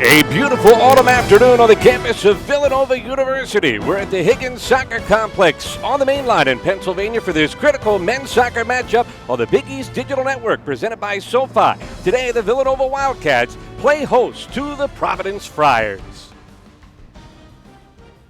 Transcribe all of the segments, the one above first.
A beautiful autumn afternoon on the campus of Villanova University. We're at the Higgins Soccer Complex on the main line in Pennsylvania for this critical men's soccer matchup on the Big East Digital Network presented by SoFi. Today, the Villanova Wildcats play host to the Providence Friars.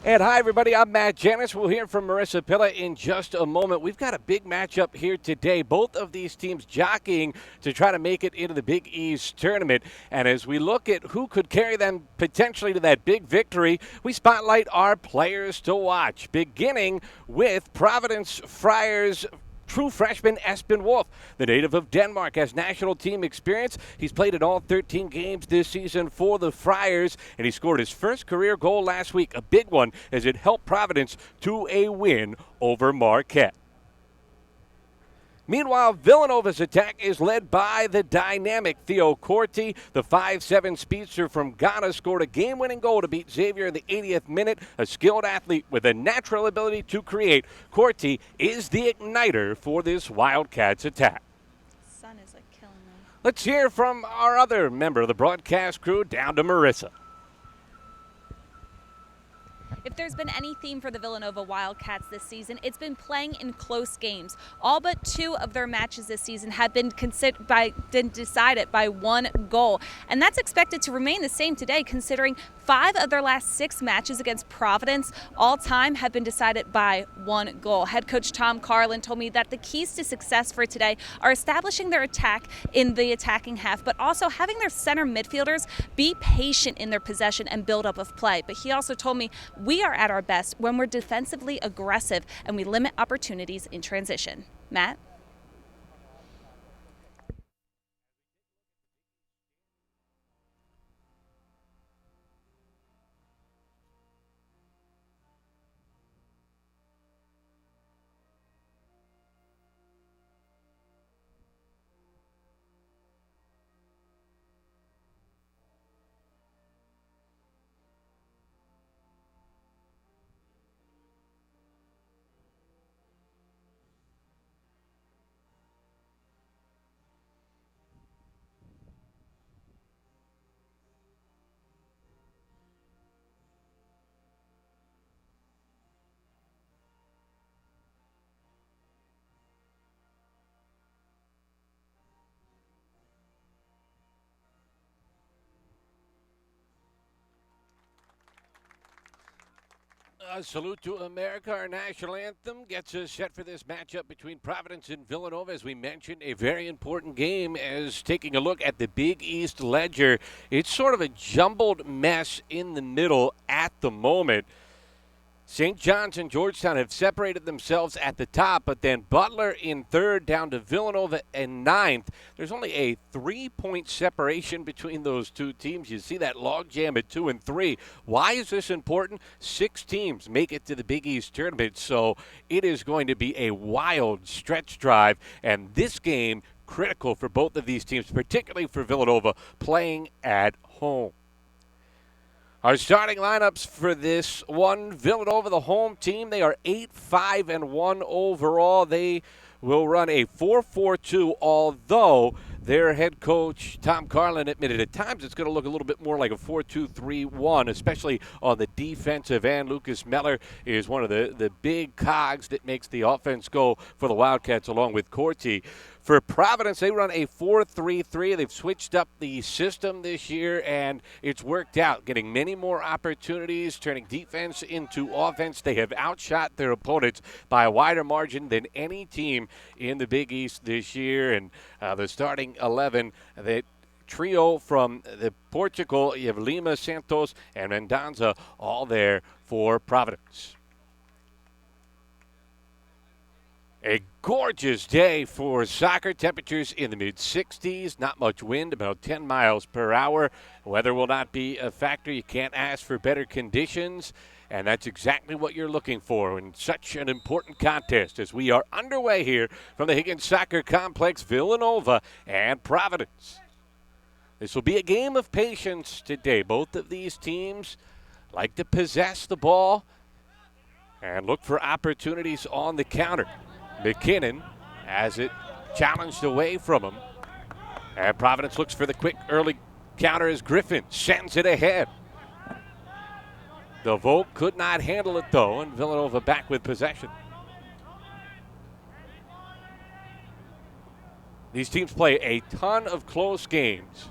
And hi, everybody. I'm Matt Janis. We'll hear from Marissa Pilla in just a moment. We've got a big matchup here today. Both of these teams jockeying to try to make it into the Big East tournament. And as we look at who could carry them potentially to that big victory, we spotlight our players to watch, beginning with Providence Friars true freshman Espen Wolf. The native of Denmark has national team experience. He's played in all 13 games this season for the Friars, and he scored his first career goal last week, a big one as it helped Providence to a win over Marquette. Meanwhile, Villanova's attack is led by the dynamic Theo Corti. The 5'7" speedster from Ghana scored a game-winning goal to beat Xavier in the 80th minute. A skilled athlete with a natural ability to create, Corti is the igniter for this Wildcats attack. Sun is like killing me. Let's hear from our other member of the broadcast crew, down to Marissa. If there's been any theme for the Villanova Wildcats this season, it's been playing in close games. All but 2 of their matches this season have been decided by 1 goal. And that's expected to remain the same today, considering 5 of their last 6 matches against Providence all time have been decided by 1 goal. Head coach Tom Carlin told me that the keys to success for today are establishing their attack in the attacking half, but also having their center midfielders be patient in their possession and build up of play. But he also told me we are at our best when we're defensively aggressive and we limit opportunities in transition. Matt? A salute to America. Our national anthem gets us set for this matchup between Providence and Villanova. As we mentioned, a very important game as taking a look at the Big East ledger. It's sort of a jumbled mess in the middle at the moment. St. John's and Georgetown have separated themselves at the top, but then Butler in 3rd down to Villanova in 9th. There's only a 3-point separation between those 2 teams. You see that logjam at 2 and 3. Why is this important? 6 teams make it to the Big East tournament, so it is going to be a wild stretch drive, and this game critical for both of these teams, particularly for Villanova playing at home. Our starting lineups for this one, Villanova, the home team, they are 8-5-1 overall. They will run a 4-4-2, although their head coach, Tom Carlin, admitted at times it's going to look a little bit more like a 4-2-3-1, especially on the defensive end. Lucas Meller is one of the big cogs that makes the offense go for the Wildcats, along with Corti. For Providence, they run a 4-3-3. They've switched up the system this year, and it's worked out, getting many more opportunities, turning defense into offense. They have outshot their opponents by a wider margin than any team in the Big East this year. And the starting 11, that trio from Portugal, you have Lima, Santos, and Mendonça, all there for Providence. A gorgeous day for soccer. Temperatures in the mid-60s. Not much wind, about 10 miles per hour. Weather will not be a factor. You can't ask for better conditions. And that's exactly what you're looking for in such an important contest as we are underway here from the Higgins Soccer Complex, Villanova and Providence. This will be a game of patience today. Both of these teams like to possess the ball and look for opportunities on the counter. McKinnon has it challenged away from him. And Providence looks for the quick early counter as Griffin sends it ahead. DeVoe could not handle it though, and Villanova back with possession. These teams play a ton of close games.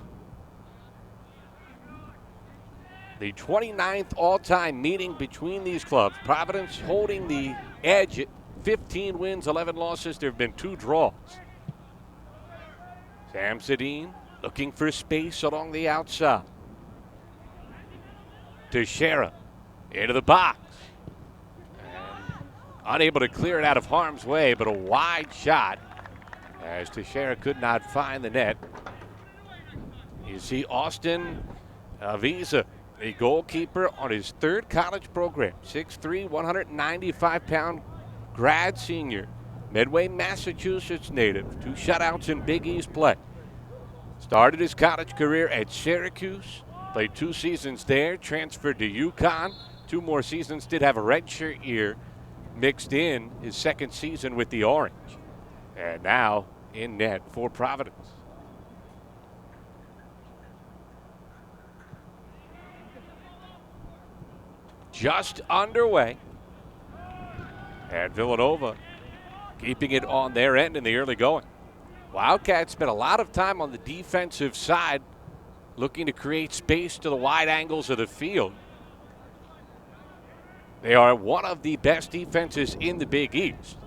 The 29th all-time meeting between these clubs. Providence holding the edge at 15 wins, 11 losses. There have been 2 draws. Samsudeen looking for space along the outside. Teixeira into the box. And unable to clear it out of harm's way, but a wide shot as Teixeira could not find the net. You see Austin Avisa, a goalkeeper on his 3rd college program, 6'3", 195-pound grad senior, Medway, Massachusetts native, 2 shutouts in Big East play. Started his college career at Syracuse, played 2 seasons there, transferred to UConn, 2 more seasons, did have a redshirt year mixed in his 2nd season with the Orange, and now in net for Providence. Just underway, and Villanova keeping it on their end in the early going. Wildcats spent a lot of time on the defensive side looking to create space to the wide angles of the field. They are one of the best defenses in the Big East,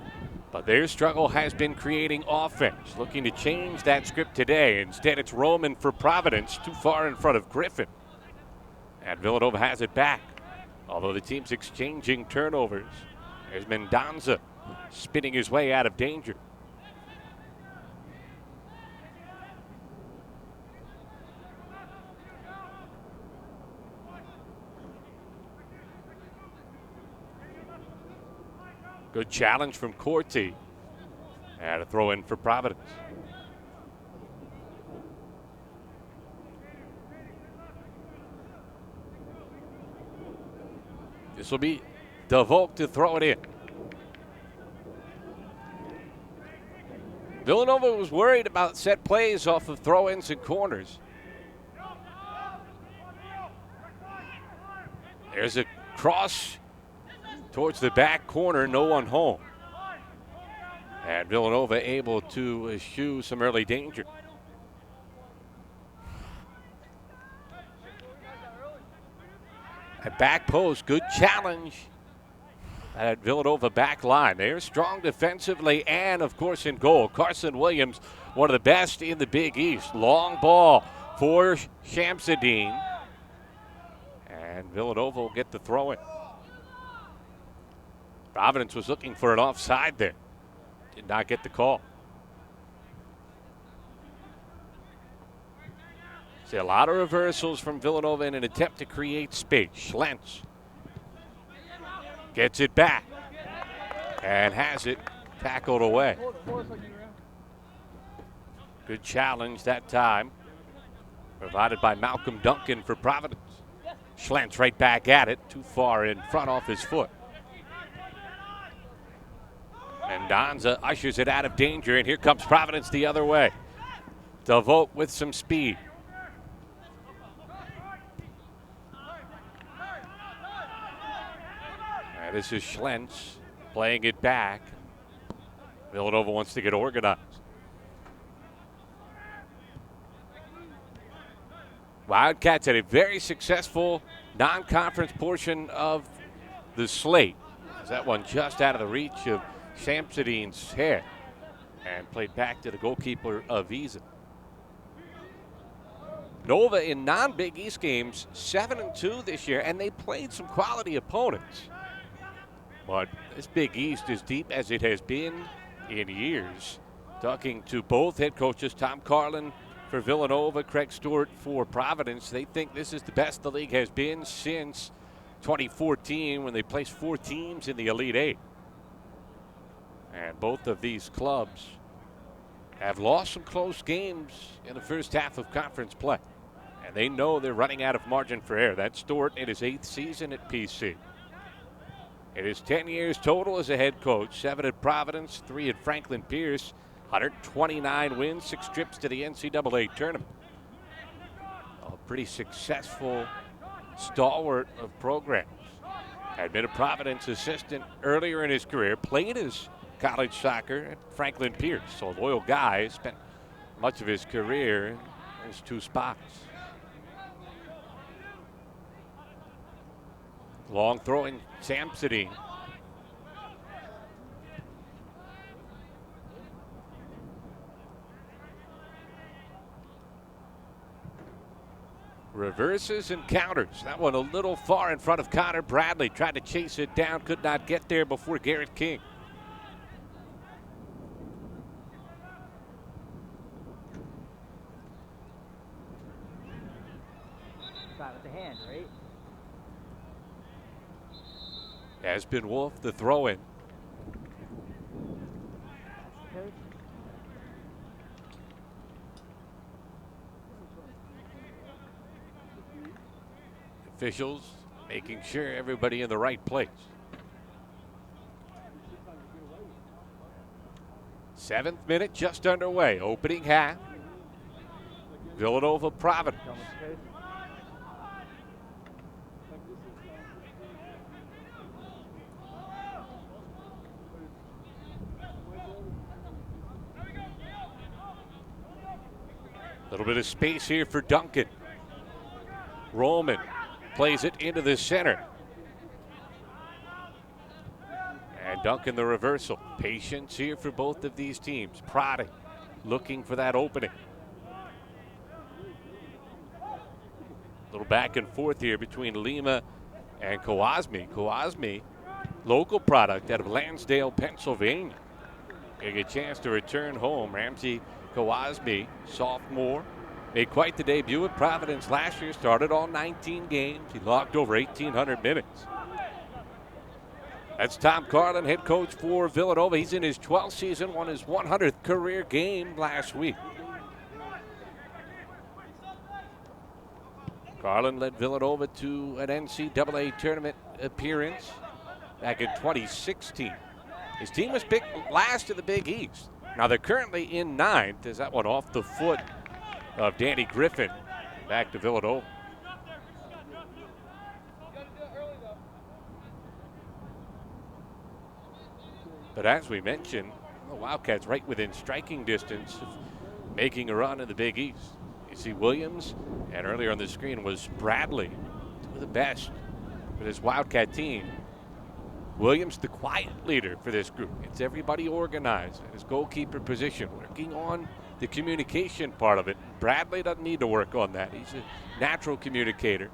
but their struggle has been creating offense. Looking to change that script today. Instead, it's Roman for Providence, too far in front of Griffin. And Villanova has it back, although the team's exchanging turnovers. There's Mendonza spinning his way out of danger. Good challenge from Corti. And a throw in for Providence. This will be DeVoe to throw it in. Villanova was worried about set plays off of throw-ins and corners. There's a cross towards the back corner, no one home. And Villanova able to eschew some early danger. At back post, good challenge at Villanova back line. They're strong defensively and, of course, in goal. Carson Williams, one of the best in the Big East. Long ball for Samsudeen. And Villanova will get the throw in. Providence was looking for an offside there. Did not get the call. See a lot of reversals from Villanova in an attempt to create space. Schlentz gets it back and has it tackled away. Good challenge that time, provided by Malcolm Duncan for Providence. Schlentz right back at it, too far in front off his foot. Mendonza ushers it out of danger, and here comes Providence the other way. DeVoe with some speed. And this is Schlentz playing it back. Villanova wants to get organized. Wildcats had a very successful non-conference portion of the slate. That one just out of the reach of Samsudeen's head and played back to the goalkeeper Avisa. Nova in non-Big East games 7-2 this year, and they played some quality opponents. But this Big East is deep as it has been in years. Talking to both head coaches, Tom Carlin for Villanova, Craig Stewart for Providence, they think this is the best the league has been since 2014 when they placed 4 teams in the Elite Eight. And both of these clubs have lost some close games in the first half of conference play. And they know they're running out of margin for error. That's Stewart in his 8th season at PC. It is 10 years total as a head coach, 7 at Providence, 3 at Franklin Pierce, 129 wins, 6 trips to the NCAA tournament. pretty successful stalwart of programs. Had been a Providence assistant earlier in his career, played his college soccer at Franklin Pierce. So a loyal guy, spent much of his career in those two spots. Long throwing Samsonine. Reverses and counters. That one a little far in front of Connor Bradley. Tried to chase it down, could not get there before Garrett King. Shot with the hand, right? Has been Wolf, the throw-in. Coach? Officials making sure everybody in the right place. 7th minute just underway. Opening half. Villanova Providence. Tell me, coach. A little bit of space here for Duncan. Roman plays it into the center. And Duncan the reversal. Patience here for both of these teams. Prodding, looking for that opening. A little back and forth here between Lima and Kawasmi. Kawasmi, local product out of Lansdale, Pennsylvania. Getting a chance to return home. Ramsey Kawasmi, sophomore, made quite the debut at Providence last year. Started all 19 games. He logged over 1,800 minutes. That's Tom Carlin, head coach for Villanova. He's in his 12th season, won his 100th career game last week. Carlin led Villanova to an NCAA tournament appearance back in 2016. His team was picked last in the Big East. Now they're currently in 9th. Is that one off the foot of Danny Griffin? Back to Villanova. But as we mentioned, the Wildcats right within striking distance of making a run in the Big East. You see Williams, and earlier on the screen was Bradley, two of the best for this Wildcat team. Williams, the quiet leader for this group. It's everybody organized at his goalkeeper position, working on the communication part of it. Bradley doesn't need to work on that. He's a natural communicator.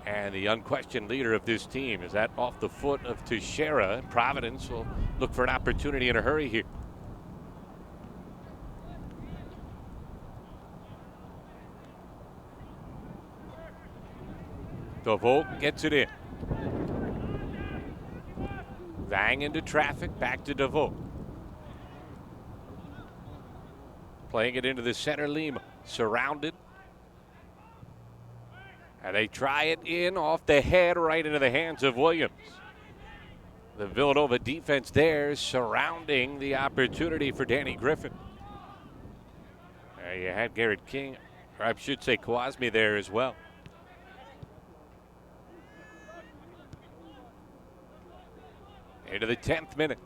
And the unquestioned leader of this team. Is that off the foot of Teixeira? Providence will look for an opportunity in a hurry here. DeVoe gets it in. Vang into traffic, back to DeVoe. Playing it into the center, Lima. Surrounded. And they try it in off the head, right into the hands of Williams. The Villanova defense there surrounding the opportunity for Danny Griffin. You had Garrett King, or I should say Kawasmi there as well. Into the 10th minute.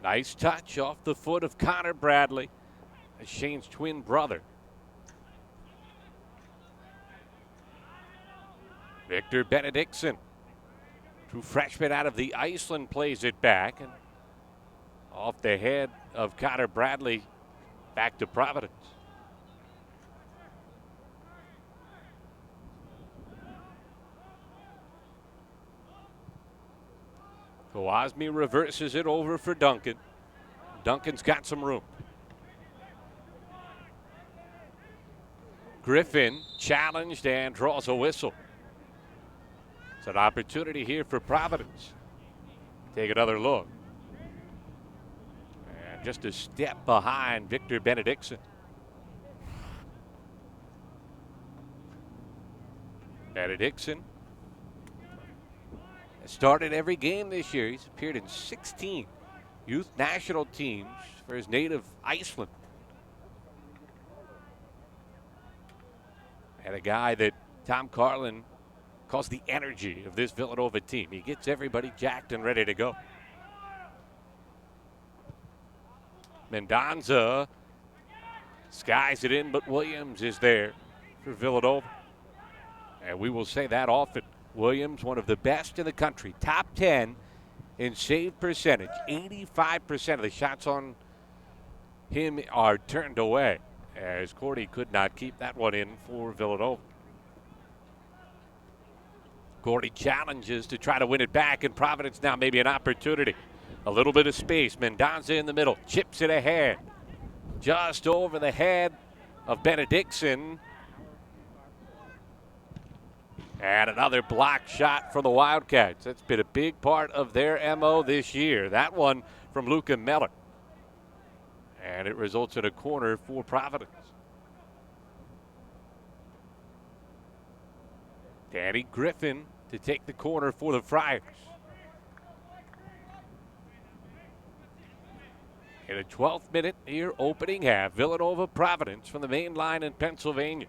Nice touch off the foot of Connor Bradley, Shane's twin brother. Victor Benedictson, true freshman out of the Iceland, plays it back. And off the head of Connor Bradley, back to Providence. Kawasmi reverses it over for Duncan. Duncan's got some room. Griffin challenged and draws a whistle. It's an opportunity here for Providence. Take another look. And just a step behind Victor Benedictson. Benedictson has started every game this year. He's appeared in 16 youth national teams for his native Iceland. And a guy that Tom Carlin calls the energy of this Villanova team. He gets everybody jacked and ready to go. Mendonza skies it in, but Williams is there for Villanova. And we will say that often. Williams, one of the best in the country, top 10 in save percentage. 85% of the shots on him are turned away, as Cordy could not keep that one in for Villanova. Cordy challenges to try to win it back, and Providence now maybe an opportunity. A little bit of space. Mendonza in the middle, chips it ahead. Just over the head of Benedictson. And another block shot for the Wildcats. That's been a big part of their MO this year. That one from Luca Meller. And it results in a corner for Providence. Danny Griffin to take the corner for the Friars. In a 12th minute here, opening half, Villanova Providence from the main line in Pennsylvania.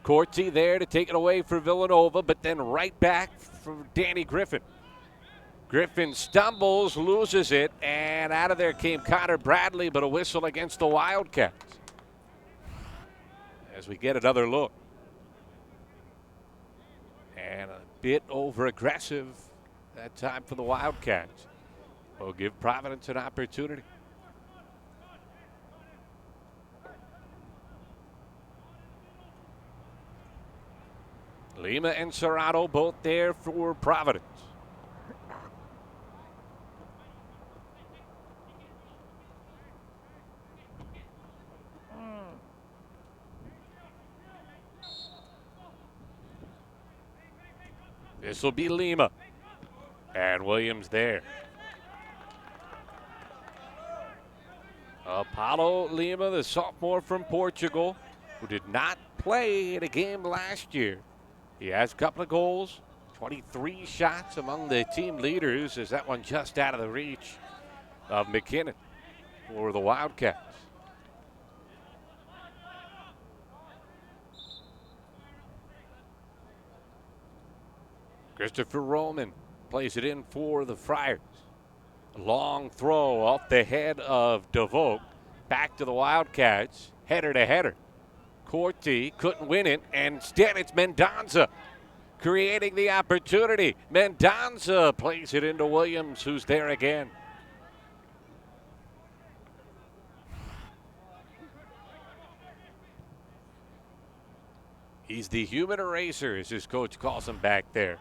Corti there to take it away for Villanova, but then right back for Danny Griffin. Griffin stumbles, loses it, and out of there came Connor Bradley, but a whistle against the Wildcats. As we get another look. And a bit over-aggressive that time for the Wildcats. Will give Providence an opportunity. Lima and Serrato both there for Providence. This will be Lima. And Williams there. Apollo Lima, the sophomore from Portugal, who did not play in a game last year. He has a couple of goals, 23 shots among the team leaders, as that one just out of the reach of McKinnon for the Wildcats. Christopher Roman plays it in for the Friars. A long throw off the head of DeVoe. Back to the Wildcats. Header to header. Corti couldn't win it, and instead it's Mendonza creating the opportunity. Mendonza plays it into Williams, who's there again. He's the human eraser, as his coach calls him back there.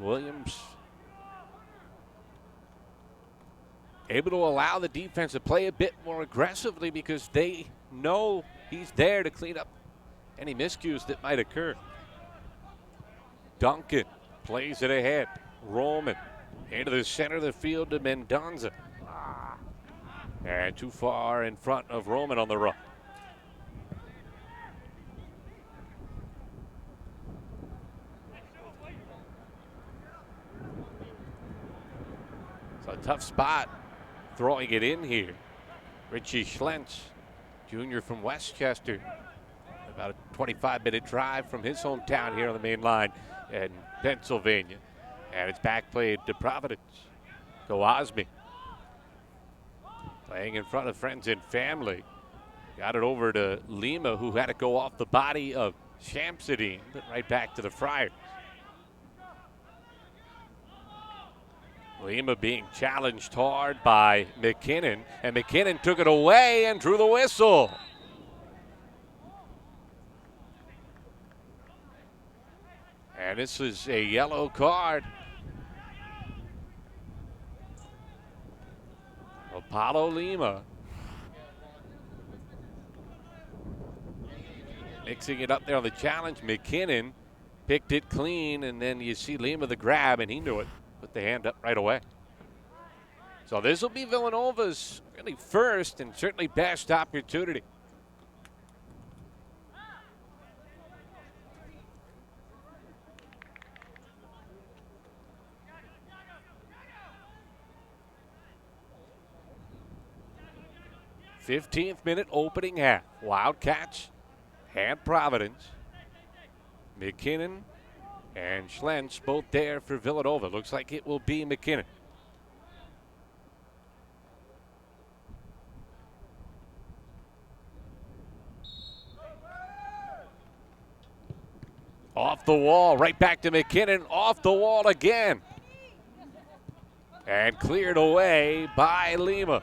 Williams able to allow the defense to play a bit more aggressively because they know he's there to clean up any miscues that might occur. Duncan plays it ahead. Roman into the center of the field to Mendonza. And too far in front of Roman on the run. It's a tough spot throwing it in here. Richie Schlentz, junior from Westchester. About a 25-minute drive from his hometown here on the main line in Pennsylvania. And it's back played to Providence. Kowazmi playing in front of friends and family. Got it over to Lima, who had to go off the body of Shamsuddin, but right back to the Friars. Lima being challenged hard by McKinnon, and McKinnon took it away and drew the whistle. And this is a yellow card. Apollo Lima mixing it up there on the challenge. McKinnon picked it clean, and then you see Lima the grab, and he knew it. Put the hand up right away. So this will be Villanova's really first and certainly best opportunity. 15th minute opening half. Wildcats and Providence. McKinnon and Schlentz both there for Villanova. Looks like it will be McKinnon. Off the wall, right back to McKinnon. Off the wall again. And cleared away by Lima.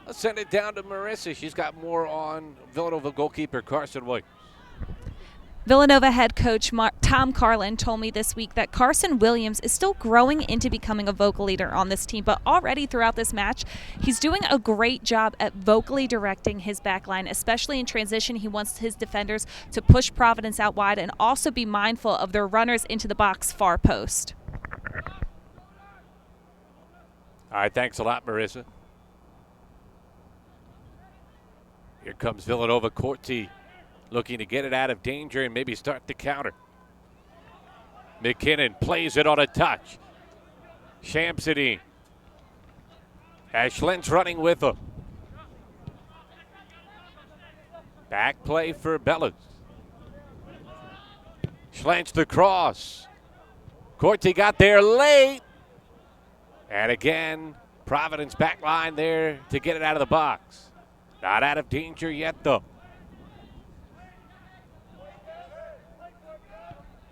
Let's send it down to Marissa. She's got more on Villanova goalkeeper Carson Williams. Villanova head coach Tom Carlin told me this week that Carson Williams is still growing into becoming a vocal leader on this team, but already throughout this match, he's doing a great job at vocally directing his backline, especially in transition. He wants his defenders to push Providence out wide and also be mindful of their runners into the box far post. All right, thanks a lot, Marissa. Here comes Villanova. Corti looking to get it out of danger and maybe start the counter. McKinnon plays it on a touch. Shamsidine. Schlentz running with him. Back play for Bellas. Schlentz the cross. Corti got there late. And again, Providence back line there to get it out of the box. Not out of danger yet, though.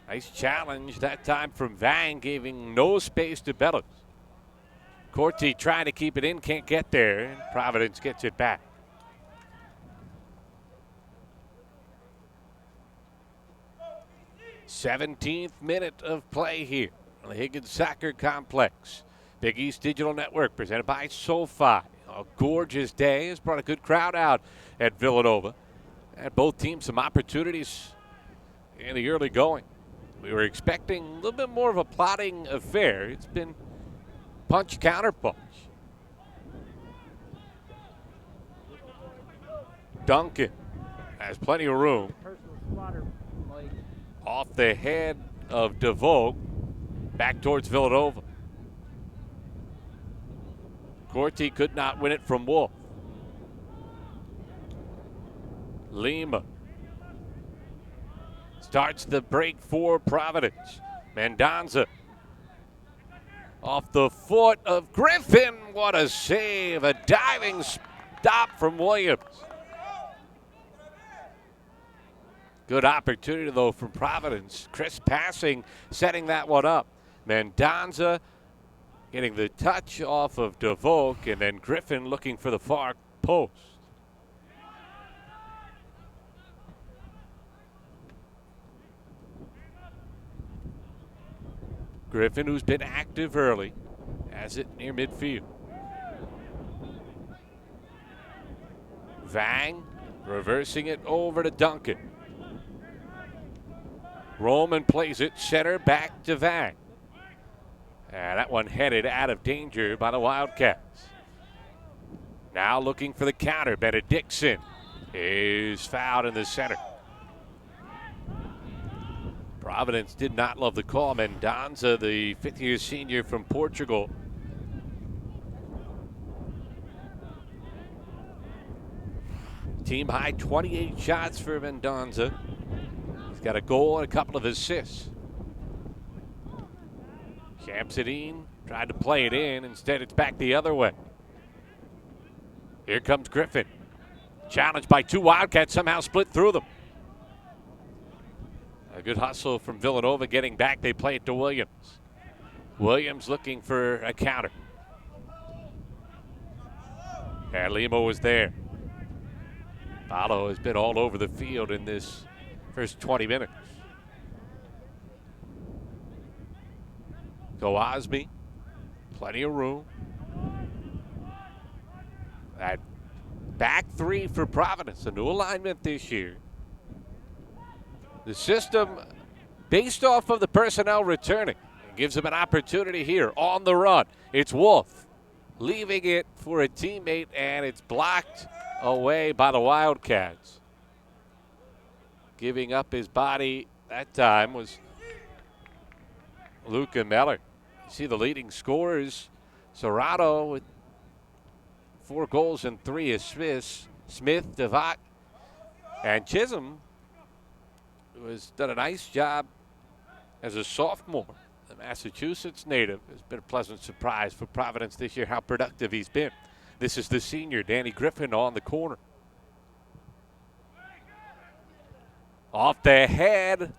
Nice challenge that time from Vang, giving no space to Bellas. Corti trying to keep it in, can't get there, and Providence gets it back. '17th minute of play here on the Higgins Soccer Complex. Big East Digital Network presented by SoFi. A gorgeous day has brought a good crowd out at Villanova. Had both teams some opportunities in the early going. We were expecting a little bit more of a plotting affair. It's been punch, counter punch. Duncan has plenty of room. Off the head of DeVoe, back towards Villanova. Corti could not win it from Wolf. Lima starts the break for Providence. Mendonza off the foot of Griffin. What a save. A diving stop from Williams. Good opportunity, though, from Providence. Crisp passing, setting that one up. Mendonza getting the touch off of DeVoe, and then Griffin looking for the far post. Griffin, who's been active early, has it near midfield. Vang reversing it over to Duncan. Roman plays it center back to Vang. And that one headed out of danger by the Wildcats. Now looking for the counter. Benedictson is fouled in the center. Providence did not love the call. Mendonza, the fifth-year senior from Portugal. Team high 28 shots for Mendonza. He's got a goal and a couple of assists. Shamsidine tried to play it in. Instead, it's back the other way. Here comes Griffin. Challenged by two Wildcats, somehow split through them. A good hustle from Villanova getting back. They play it to Williams. Williams looking for a counter. And Lima was there. Paulo has been all over the field in this first 20 minutes. Gosby, plenty of room. That back three for Providence, a new alignment this year. The system based off of the personnel returning. It gives them an opportunity here on the run. It's Wolf leaving it for a teammate, and it's blocked away by the Wildcats. Giving up his body that time was Luca Meller. You see the leading scorers, Serrato with 4 goals and 3 assists. Smith, Devat, and Chisholm, who has done a nice job as a sophomore. The Massachusetts native has been a pleasant surprise for Providence this year, how productive he's been. This is the senior, Danny Griffin, on the corner. Off the head.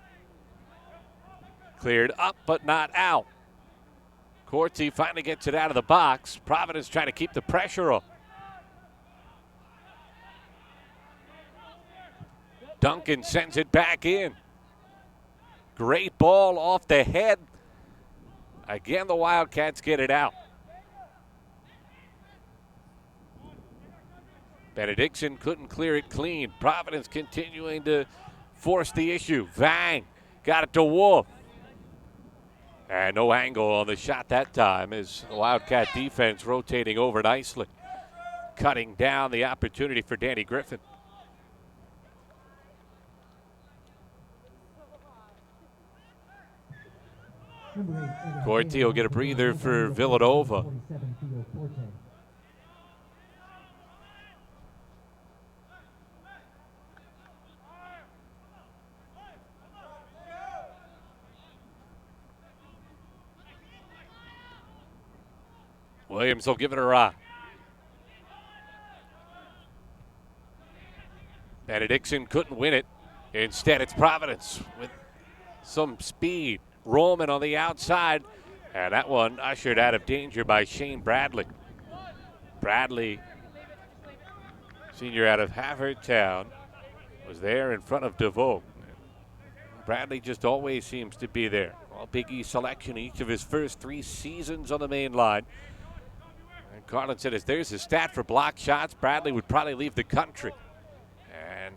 Cleared up, but not out. Corti finally gets it out of the box. Providence trying to keep the pressure up. Duncan sends it back in. Great ball off the head. Again, the Wildcats get it out. Benedictson couldn't clear it clean. Providence continuing to force the issue. Vang got it to Wolf. And no angle on the shot that time as the Wildcat defense rotating over nicely. Cutting down the opportunity for Danny Griffin. Corti will get a breather for Villanova. Williams will give it a rock. Benedictson couldn't win it. Instead, it's Providence with some speed. Roman on the outside, and that one ushered out of danger by Shane Bradley. Bradley, senior out of Havertown, was there in front of DeVoe. Bradley just always seems to be there. All Big East selection each of his first 3 seasons on the main line. And Carlin said, if there's a stat for block shots, Bradley would probably leave the country. And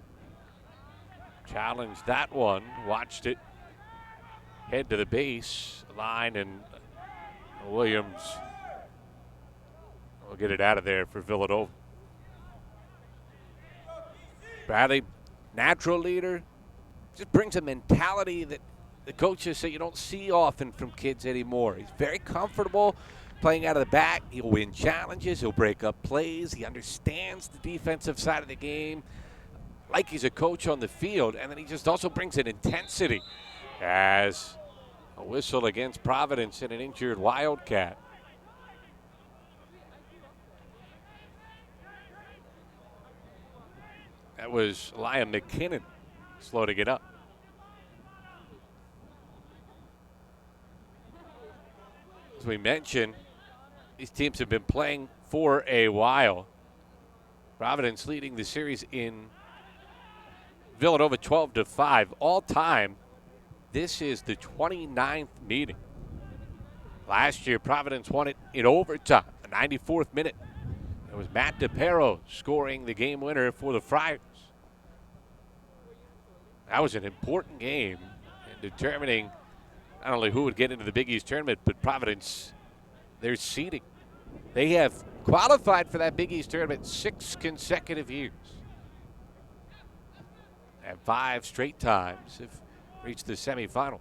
challenged that one, watched it head to the base line, and Williams will get it out of there for Villanova. Bradley, natural leader, just brings a mentality that the coaches say you don't see often from kids anymore. He's very comfortable playing out of the back. He'll win challenges. He'll break up plays. He understands the defensive side of the game like he's a coach on the field, and then he just also brings an intensity as a whistle against Providence and an injured Wildcat. That was Liam McKinnon slow it up. As we mentioned, these teams have been playing for a while. Providence leading the series in Villanova 12-5. All time, this is the 29th meeting. Last year, Providence won it in overtime, the 94th minute. It was Matt DePero scoring the game winner for the Friars. That was an important game in determining not only who would get into the Big East tournament, but Providence, their seeding. They have qualified for that Big East tournament 6 consecutive years. And 5 straight times have reached the semifinals.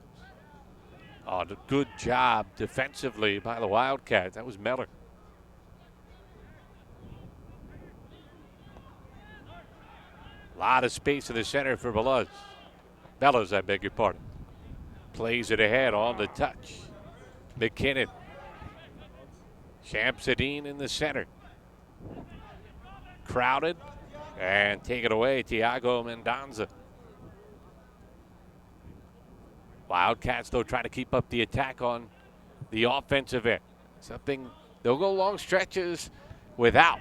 Oh, good job defensively by the Wildcats. That was Meller. A lot of space in the center for Bellows, I beg your pardon. Plays it ahead on the touch. McKinnon. Shamsadine in the center. Crowded. And take it away, Tiago Mendonza. Wildcats, though, trying to keep up the attack on the offensive end. Something they'll go long stretches without.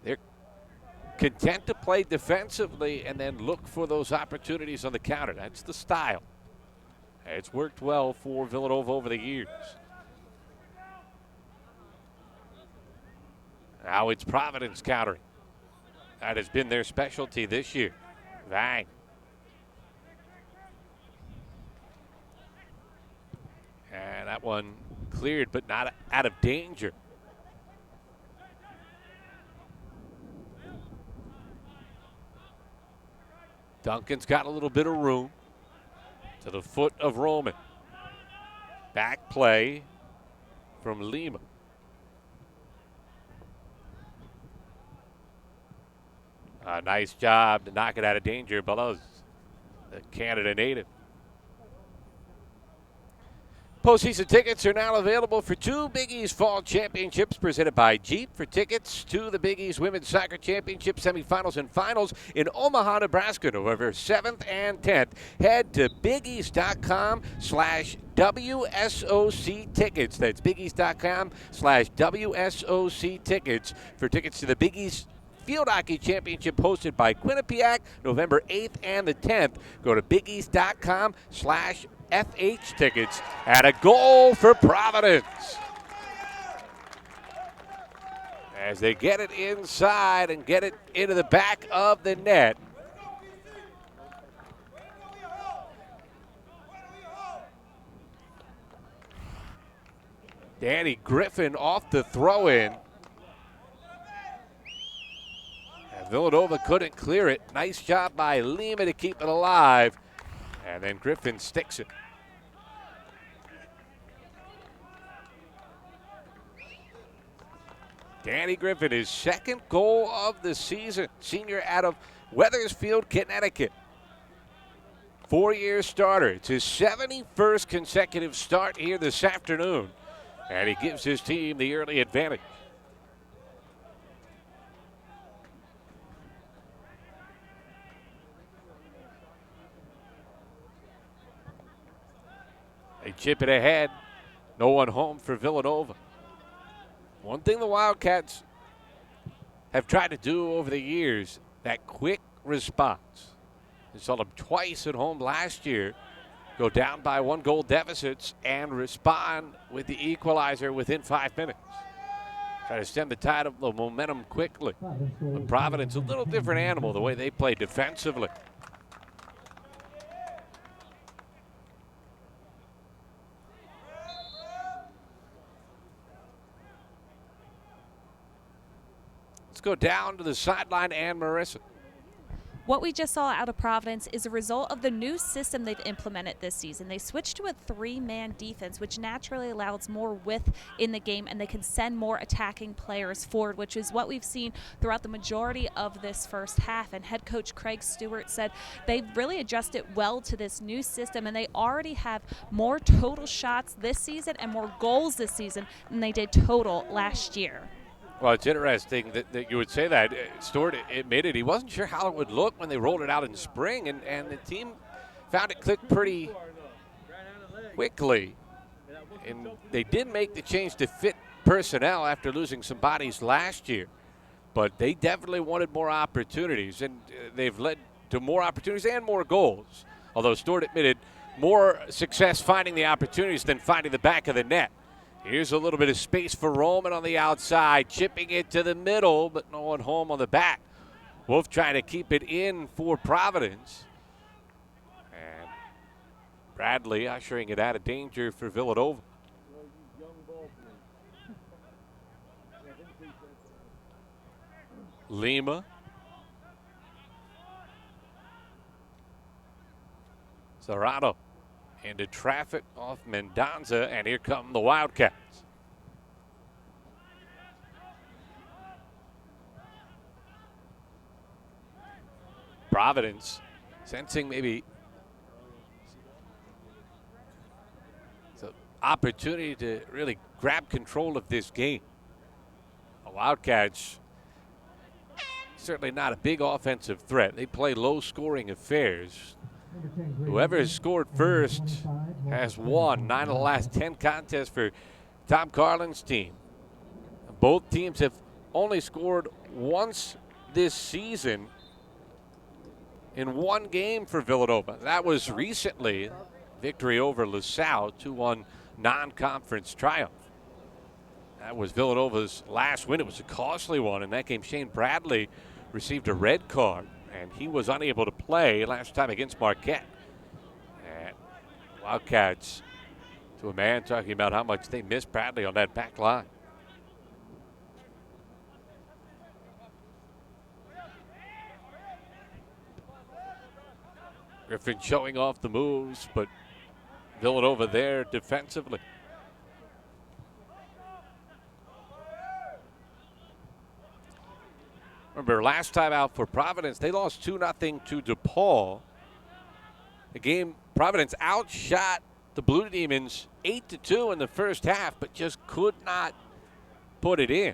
They're content to play defensively and then look for those opportunities on the counter. That's the style. It's worked well for Villanova over the years. Now it's Providence countering. That has been their specialty this year. Vang. And that one cleared, but not out of danger. Duncan's got a little bit of room to the foot of Roman. Back play from Lima. A nice job to knock it out of danger below the Canada native. Postseason tickets are now available for two Big East Fall Championships presented by Jeep. For tickets to the Big East Women's Soccer Championship semifinals and finals in Omaha, Nebraska, November 7th and 10th, head to bigeast.com/WSOC tickets. That's bigeast.com/WSOC tickets for tickets to the Big East Field Hockey Championship hosted by Quinnipiac, November 8th and the 10th. Go to bigeast.com/FH tickets, and a goal for Providence as they get it inside and get it into the back of the net. Danny Griffin off the throw-in. And Villanova couldn't clear it. Nice job by Lima to keep it alive. And then Griffin sticks it. Danny Griffin, his second goal of the season. Senior out of Wethersfield, Connecticut. 4-year starter. It's his 71st consecutive start here this afternoon. And he gives his team the early advantage. They chip it ahead. No one home for Villanova. One thing the Wildcats have tried to do over the years, that quick response. They saw them twice at home last year, go down by 1-goal deficits and respond with the equalizer within 5 minutes. Try to stem the tide of the momentum quickly. But Providence, a little different animal the way they play defensively. Let's go down to the sideline and Marissa. What we just saw out of Providence is a result of the new system they've implemented this season. They switched to a 3-man defense, which naturally allows more width in the game, and they can send more attacking players forward, which is what we've seen throughout the majority of this first half. And head coach Craig Stewart said they've really adjusted well to this new system, and they already have more total shots this season and more goals this season than they did total last year. Well, it's interesting that you would say that. Stewart admitted he wasn't sure how it would look when they rolled it out in spring, and the team found it clicked pretty quickly. And they did make the change to fit personnel after losing some bodies last year. But they definitely wanted more opportunities, and they've led to more opportunities and more goals. Although Stewart admitted more success finding the opportunities than finding the back of the net. Here's a little bit of space for Roman on the outside, chipping it to the middle, but no one home on the back. Wolf trying to keep it in for Providence. And Bradley ushering it out of danger for Villanova. Lima. Serrano. Into traffic off Mendonza, and here come the Wildcats. Providence sensing maybe it's an opportunity to really grab control of this game. The Wildcats certainly not a big offensive threat. They play low-scoring affairs. Whoever has scored first has won 9 of the last 10 contests for Tom Carlin's team. Both teams have only scored once this season in one game for Villanova. That was recently victory over LaSalle, 2-1 non-conference triumph. That was Villanova's last win. It was a costly one. In that game, Shane Bradley received a red card, and he was unable to play last time against Marquette. And Wildcats, to a man, talking about how much they miss Bradley on that back line. Griffin showing off the moves, but Villanova there defensively. Remember, last time out for Providence, they lost 2-0 to DePaul. The game, Providence outshot the Blue Demons 8-2 in the first half, but just could not put it in.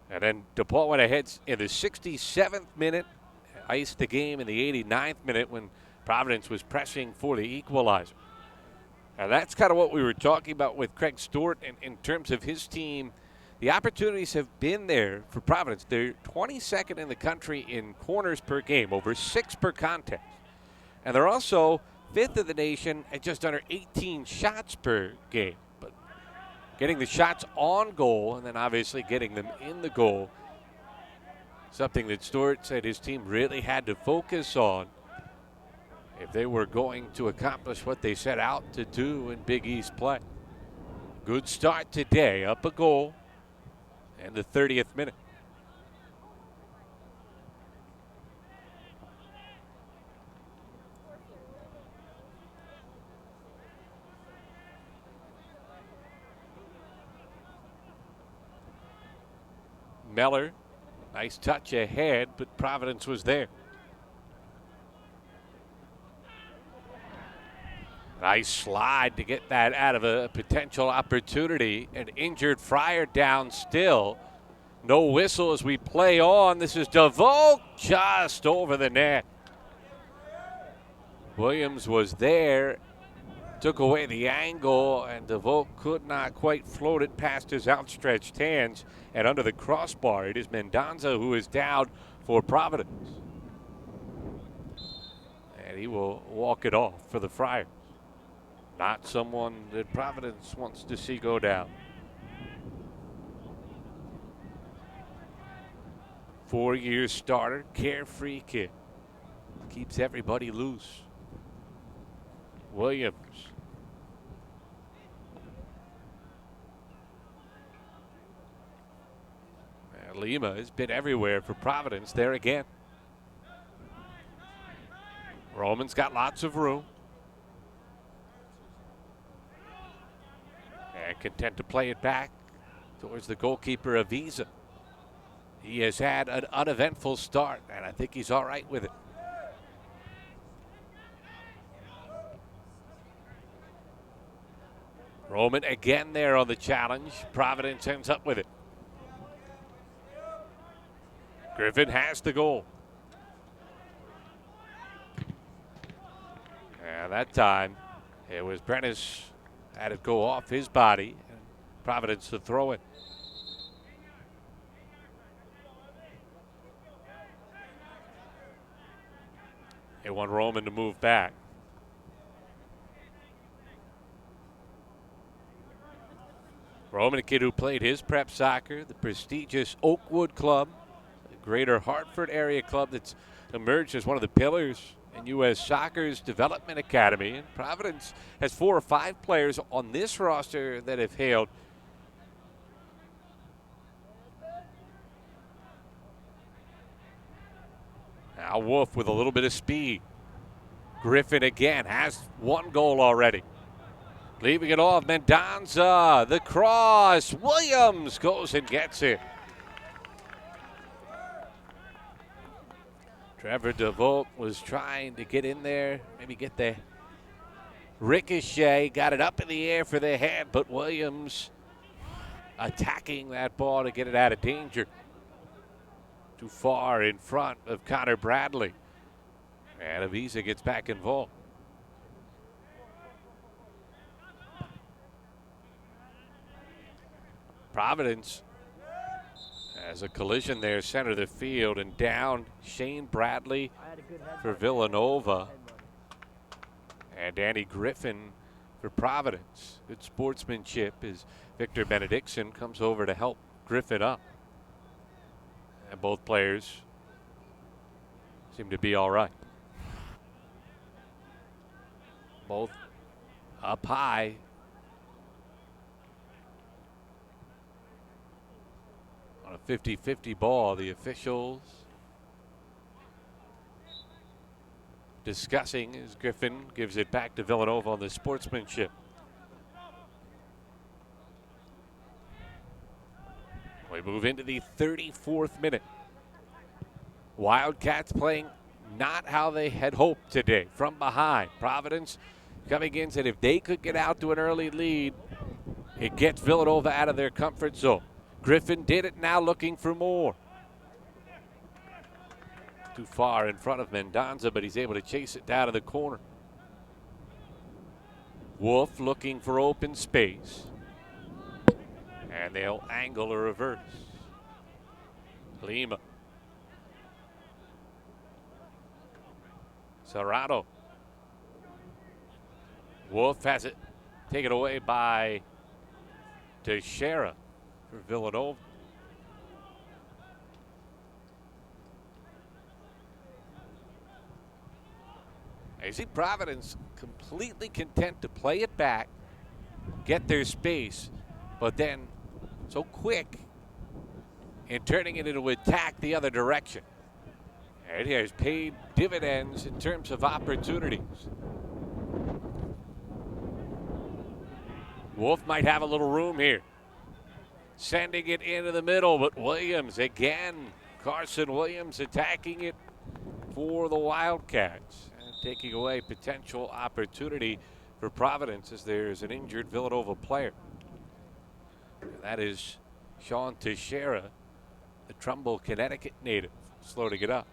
And then DePaul went ahead in the 67th minute, iced the game in the 89th minute when Providence was pressing for the equalizer. And that's kind of what we were talking about with Craig Stewart in terms of his team. The opportunities have been there for Providence. They're 22nd in the country in corners per game, over 6 per contest. And they're also 5th in the nation at just under 18 shots per game. But getting the shots on goal and then obviously getting them in the goal, something that Stewart said his team really had to focus on if they were going to accomplish what they set out to do in Big East play. Good start today, up a goal in the 30th minute. Meller, nice touch ahead, but Providence was there. Nice slide to get that out of a potential opportunity. An injured Fryer down still. No whistle as we play on. This is DeVoe just over the net. Williams was there, took away the angle, and DeVoe could not quite float it past his outstretched hands. And under the crossbar, it is Mendonza who is down for Providence. And he will walk it off for the Friars. Not someone that Providence wants to see go down. 4-year starter, carefree kid. Keeps everybody loose. Williams. And Lima has been everywhere for Providence there again. Roman's got lots of room. And content to play it back towards the goalkeeper, Avisa. He has had an uneventful start, and I think he's all right with it. Roman again there on the challenge. Providence ends up with it. Griffin has the goal. And that time, it was Prentice had it go off his body, and Providence to throw it. They want Roman to move back. Roman, a kid who played his prep soccer, the prestigious Oakwood Club, the greater Hartford area club that's emerged as one of the pillars in U.S. Soccer's development academy. And Providence has 4 or 5 players on this roster that have hailed. Now Wolf with a little bit of speed. Griffin again has 1 goal already. Leaving it off, Mendonza, the cross. Williams goes and gets it. Trevor DeVoe was trying to get in there, maybe get the ricochet, got it up in the air for the head, but Williams attacking that ball to get it out of danger. Too far in front of Connor Bradley. And Avisa gets back involved. Providence has a collision there, center of the field, and down Shane Bradley for Villanova. And Danny Griffin for Providence. Good sportsmanship as Victor Benedictson comes over to help Griffin up. And both players seem to be all right. Both up high. On a 50-50 ball, the officials discussing as Griffin gives it back to Villanova on the sportsmanship. We We move into the 34th minute. Wildcats playing not how they had hoped today. From behind, Providence coming in said if they could get out to an early lead, it gets Villanova out of their comfort zone. Griffin did it, now looking for more. Too far in front of Mendoza, but he's able to chase it down to the corner. Wolf looking for open space. And they'll angle a reverse. Lima. Serrato. Wolf has it taken away by Teixeira for Villanova. I see Providence completely content to play it back, get their space, but then so quick in turning it into attack the other direction. And it has paid dividends in terms of opportunities. Wolf might have a little room here. Sending it into the middle, but Williams again. Carson Williams attacking it for the Wildcats. And taking away potential opportunity for Providence as there's an injured Villanova player. That is Sean Teixeira, the Trumbull, Connecticut native, slow to get up.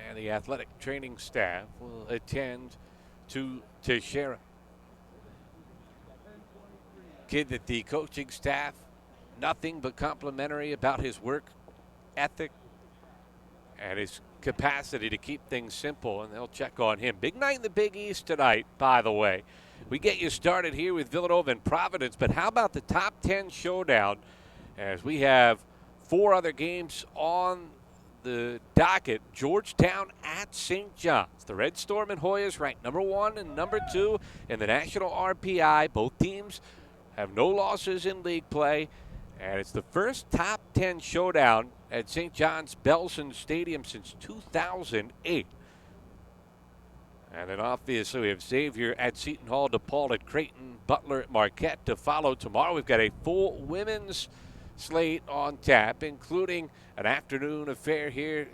And the athletic training staff will attend to Teixeira. Kid that the coaching staff, nothing but complimentary about his work ethic and his capacity to keep things simple, and they'll check on him. Big night in the Big East tonight, by the way. We get you started here with Villanova and Providence, but how about the top 10 showdown as we have 4 other games on the docket. Georgetown at St. John's. The Red Storm and Hoyas ranked number 1 and number 2 in the national RPI. Both teams have no losses in league play, and it's the first top 10 showdown at St. John's Belson Stadium since 2008. And then obviously we have Xavier at Seton Hall, DePaul at Creighton, Butler at Marquette to follow tomorrow. We've got a full women's slate on tap, including an afternoon affair here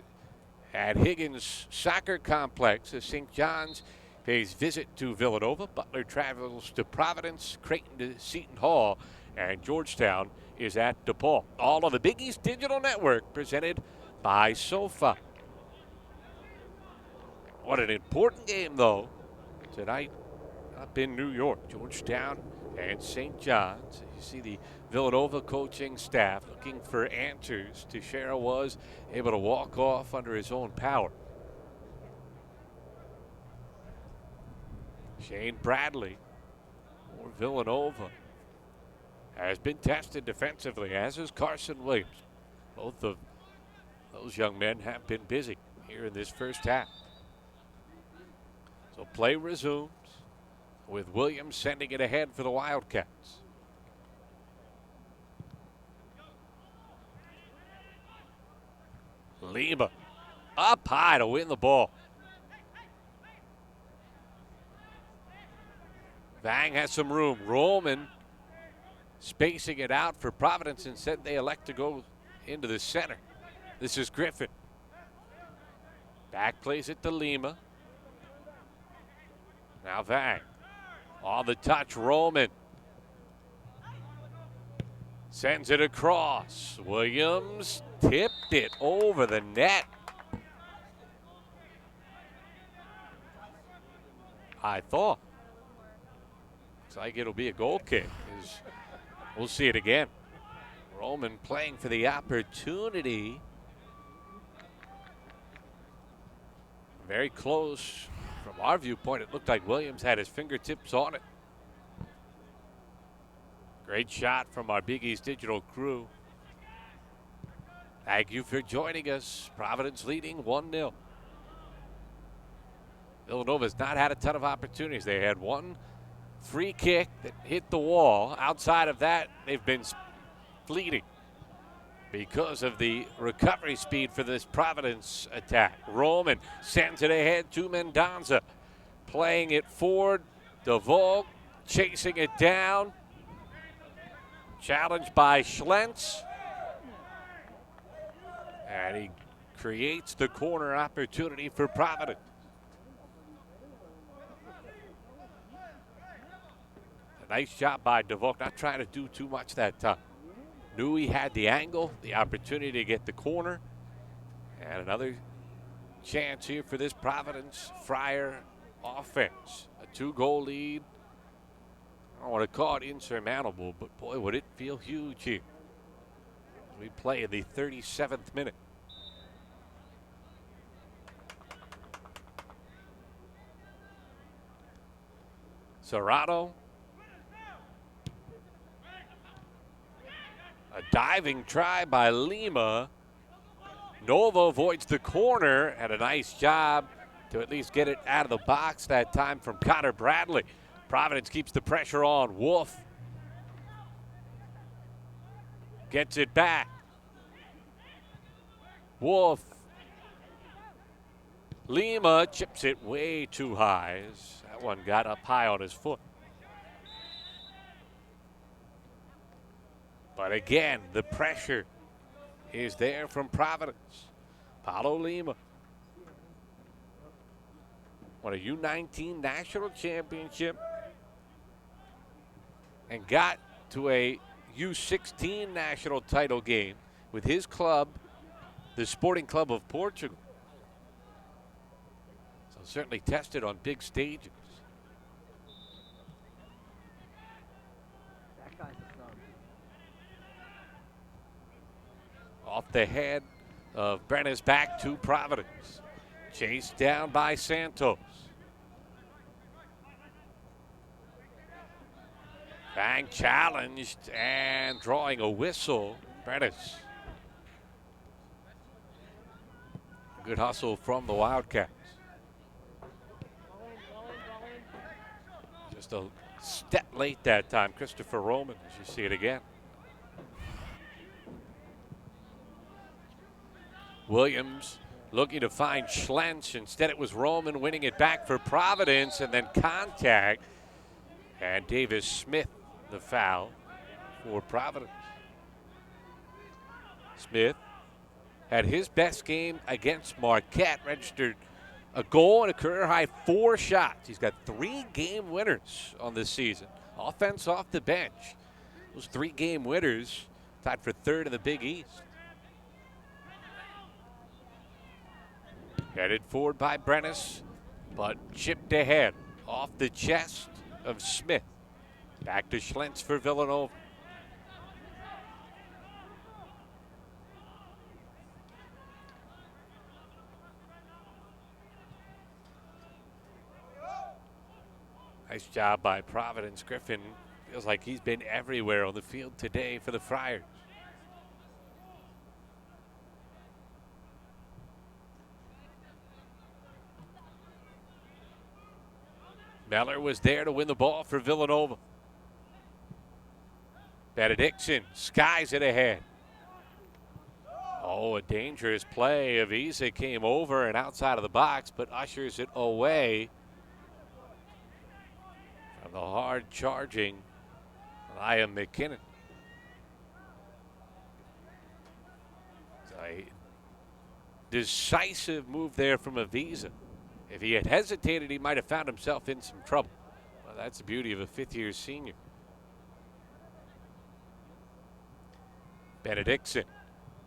at Higgins Soccer Complex as St. John's pays visit to Villanova. Butler travels to Providence, Creighton to Seton Hall, and Georgetown is at DePaul. All on the Big East Digital Network, presented by SoFi. What an important game, though, tonight up in New York. Georgetown and St. John's. You see the Villanova coaching staff looking for answers. Teixeira was able to walk off under his own power. Shane Bradley for Villanova has been tested defensively, as is Carson Williams. Both of those young men have been busy here in this first half. So play resumes with Williams sending it ahead for the Wildcats. Lima up high to win the ball. Vang has some room. Roman spacing it out for Providence. Instead, they elect to go into the center. This is Griffin. Back plays it to Lima. Now Vang. On the touch, Roman. Sends it across. Williams tipped it over the net. I thought. Looks like it'll be a goal kick. We'll see it again. Roman playing for the opportunity. Very close. From our viewpoint, it looked like Williams had his fingertips on it. Great shot from our Big East Digital crew. Thank you for joining us. Providence leading 1-0. Villanova's not had a ton of opportunities. They had one free kick that hit the wall. Outside of that, they've been fleeting because of the recovery speed for this Providence attack. Roman sends it ahead to Mendoza. Playing it forward. DeVault chasing it down. Challenged by Schlentz. And he creates the corner opportunity for Providence. A nice job by DeVoe, not trying to do too much that time. Knew he had the angle, the opportunity to get the corner. And another chance here for this Providence Friar offense. A 2-goal lead. I don't want to call it insurmountable, but boy, would it feel huge here. We play in the 37th minute. Serrato. A diving try by Lima. Nova avoids the corner, and a nice job to at least get it out of the box that time from Connor Bradley. Providence keeps the pressure on. Wolf gets it back. Wolf. Lima chips it way too high. That one got up high on his foot. But again, the pressure is there from Providence. Paulo Lima won a U19 national championship and got to a U16 national title game with his club, the Sporting Club of Portugal. So certainly tested on big stages. That guy's a sub. Off the head of Brenna's back to Providence. Chased down by Santos. Bang challenged and drawing a whistle. Brenna's. Good hustle from the Wildcats. Just a step late that time. Christopher Roman, as you see it again. Williams looking to find Schlentz. Instead, it was Roman winning it back for Providence, and then contact. And Davis Smith, the foul for Providence. Smith had his best game against Marquette, registered a goal and a career-high 4 shots. He's got 3 game winners on this season. Offense off the bench. Those 3 game winners tied for 3rd in the Big East. Headed forward by Brennis, but chipped ahead off the chest of Smith. Back to Schlentz for Villanova. Nice job by Providence. Griffin feels like he's been everywhere on the field today for the Friars. Meller was there to win the ball for Villanova. Benediction skies it ahead. Oh, a dangerous play. Avisa came over and outside of the box, but ushers it away from the hard charging Liam McKinnon. A decisive move there from Avisa. If he had hesitated, he might have found himself in some trouble. Well, that's the beauty of a 5th-year senior. Benediction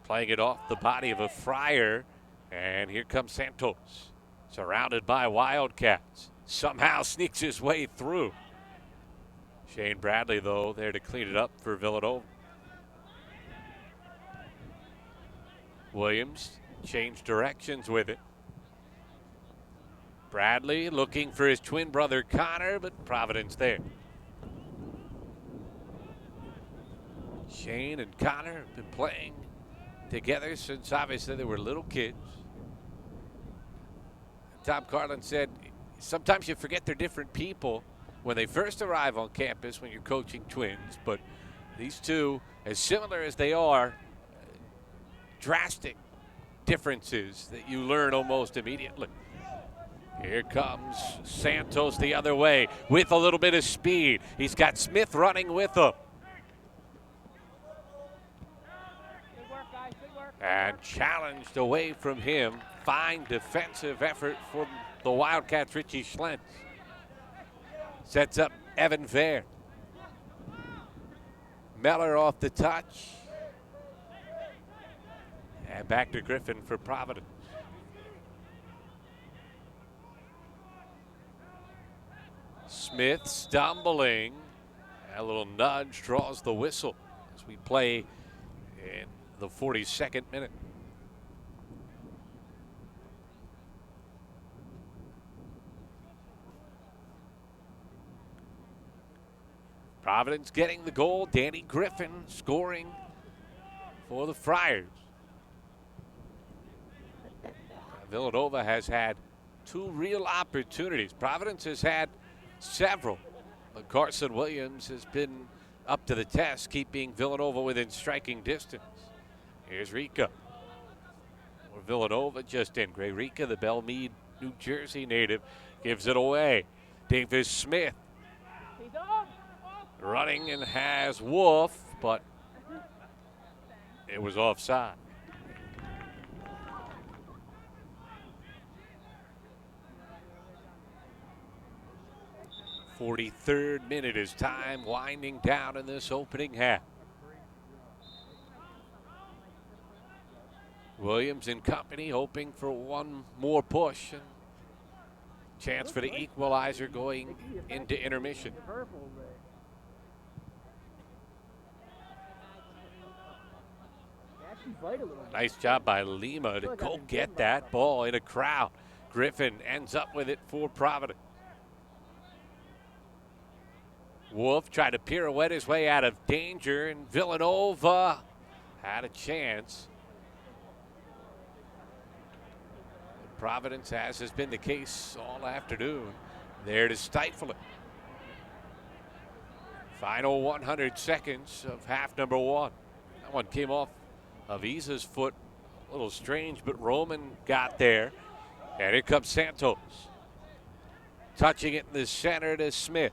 playing it off the body of a Friar. And here comes Santos, surrounded by Wildcats. Somehow sneaks his way through. Shane Bradley, though, there to clean it up for Villanova. Williams changed directions with it. Bradley looking for his twin brother Connor, but Providence there. Shane and Connor have been playing together since obviously they were little kids. Tom Carlin said sometimes you forget they're different people when they first arrive on campus when you're coaching twins, but these two, as similar as they are, drastic differences that you learn almost immediately. Here comes Santos the other way with a little bit of speed. He's got Smith running with him. And challenged away from him. Fine defensive effort for the Wildcats. Richie Schlentz sets up Evan Fair. Meller off the touch. And back to Griffin for Providence. Smith stumbling. A little nudge draws the whistle as we play in the 42nd minute. Providence getting the goal. Danny Griffin scoring for the Friars. Villanova has had two real opportunities. Providence has had several, but Carson Williams has been up to the test, keeping Villanova within striking distance. Here's Rica. Or Villanova just in. Gray Rica, the Belmead, New Jersey native, gives it away. Davis Smith running and has Wolf, but it was offside. 43rd minute is time winding down in this opening half. Williams and company hoping for one more push. And chance for the equalizer going into intermission. Nice job by Lima to go get that ball in a crowd. Griffin ends up with it for Providence. Wolf tried to pirouette his way out of danger, and Villanova had a chance. Providence, as has been the case all afternoon, there to stifle it. Final 100 seconds of half number one. That one came off of Isa's foot, a little strange, but Roman got there. And here comes Santos. Touching it in the center to Smith.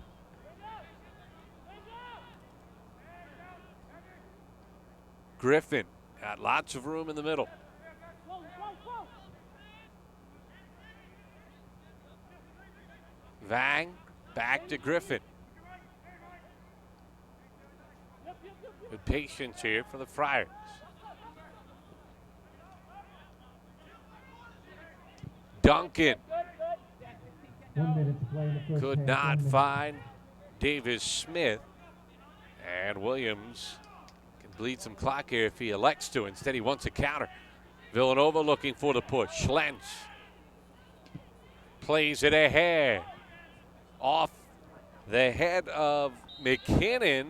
Griffin got lots of room in the middle. Vang back to Griffin. Good patience here for the Friars. Duncan could not find Davis Smith, and Williams can bleed some clock here if he elects to. Instead, he wants a counter. Villanova looking for the push. Schlentz plays it ahead. Off the head of McKinnon,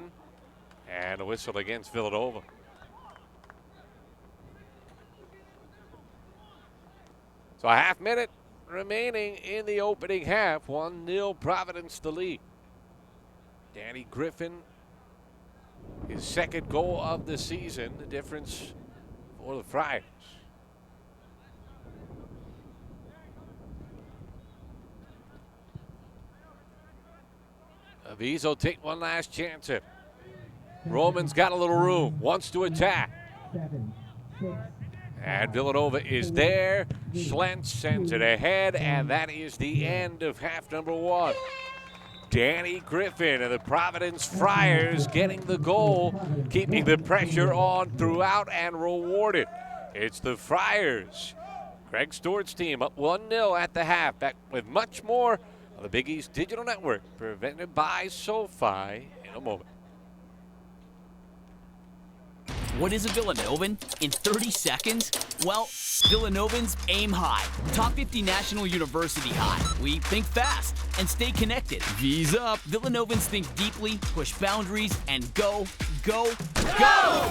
and a whistle against Villanova. So a half minute remaining in the opening half. 1-0 Providence the lead. Danny Griffin, his second goal of the season. The difference for the Friars. Aviz will take one last chance here. Roman's got a little room, wants to attack. And Villanova is there. Schlentz sends it ahead, and that is the end of half number one. Danny Griffin and the Providence Friars getting the goal, keeping the pressure on throughout and rewarded. It's the Friars. Greg Stewart's team up 1-0 at the half. Back with much more on the Big East Digital Network, presented by SoFi, in a moment. What is a Villanovan? In 30 seconds? Well, Villanovans aim high. Top 50 National University high. We think fast and stay connected. V's up. Villanovans think deeply, push boundaries, and go, go, go!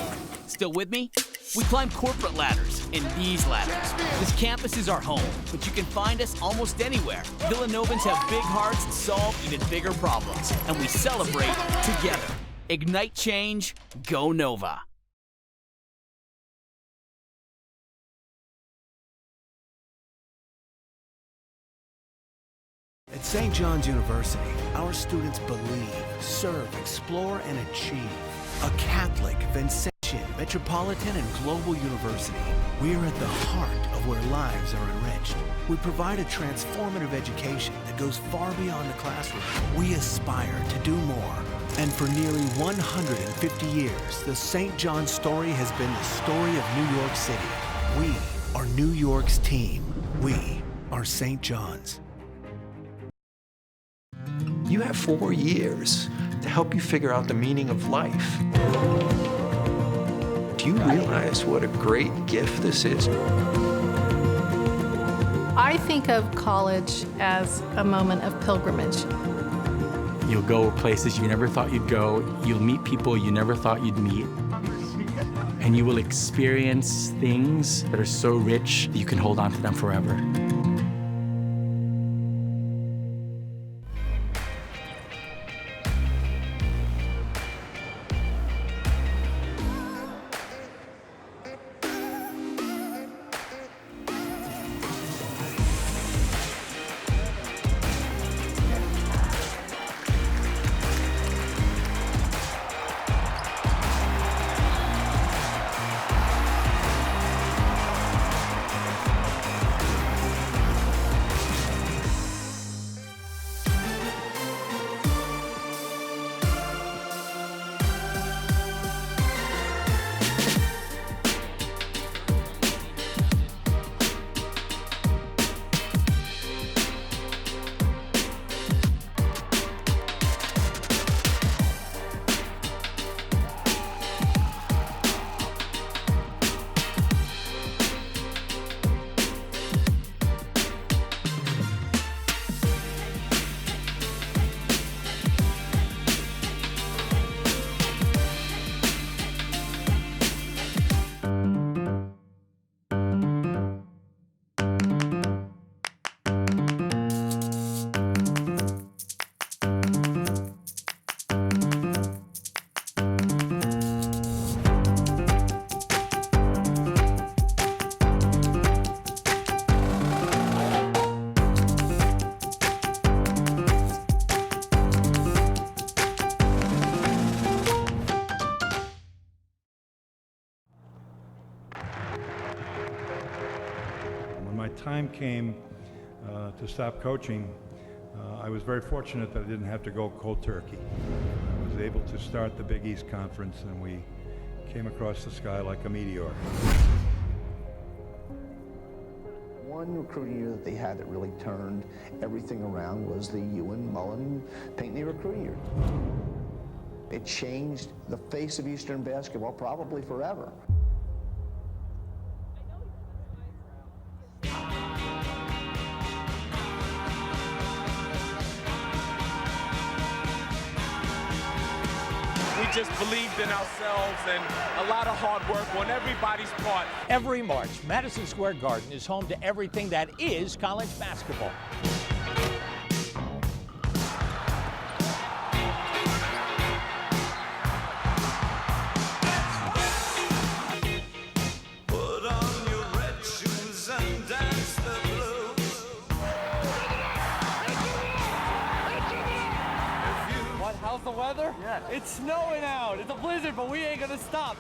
Still with me? We climb corporate ladders and these ladders. This campus is our home, but you can find us almost anywhere. Villanovans have big hearts and solve even bigger problems, and we celebrate together. Ignite change, go Nova. At St. John's University, our students believe, serve, explore, and achieve. A Catholic Vincentian Attention, metropolitan and global university. We're at the heart of where lives are enriched. We provide a transformative education that goes far beyond the classroom. We aspire to do more. And for nearly 150 years, the St. John's story has been the story of New York City. We are New York's team. We are St. John's. You have 4 years to help you figure out the meaning of life. Do you realize what a great gift this is? I think of college as a moment of pilgrimage. You'll go places you never thought you'd go. You'll meet people you never thought you'd meet. And you will experience things that are so rich that you can hold on to them forever. Time came to stop coaching, I was very fortunate that I didn't have to go cold turkey. I was able to start the Big East Conference, and we came across the sky like a meteor. One recruiting year that they had that really turned everything around was the Ewan Mullen Pinckney recruiting year. It changed the face of Eastern basketball probably forever. We just believed in ourselves, and a lot of hard work on everybody's part. Every March, Madison Square Garden is home to everything that is college basketball. How's the weather? Yeah. It's snowing out. It's a blizzard, but we ain't gonna stop.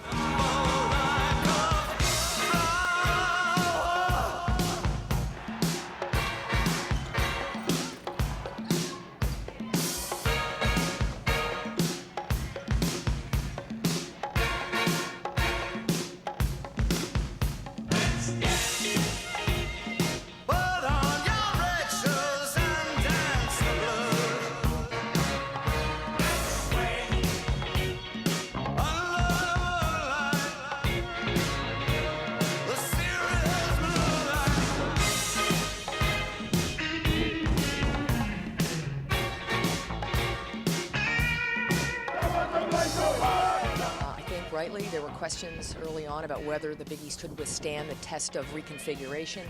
Rightly, there were questions early on about whether the Big East could withstand the test of reconfiguration,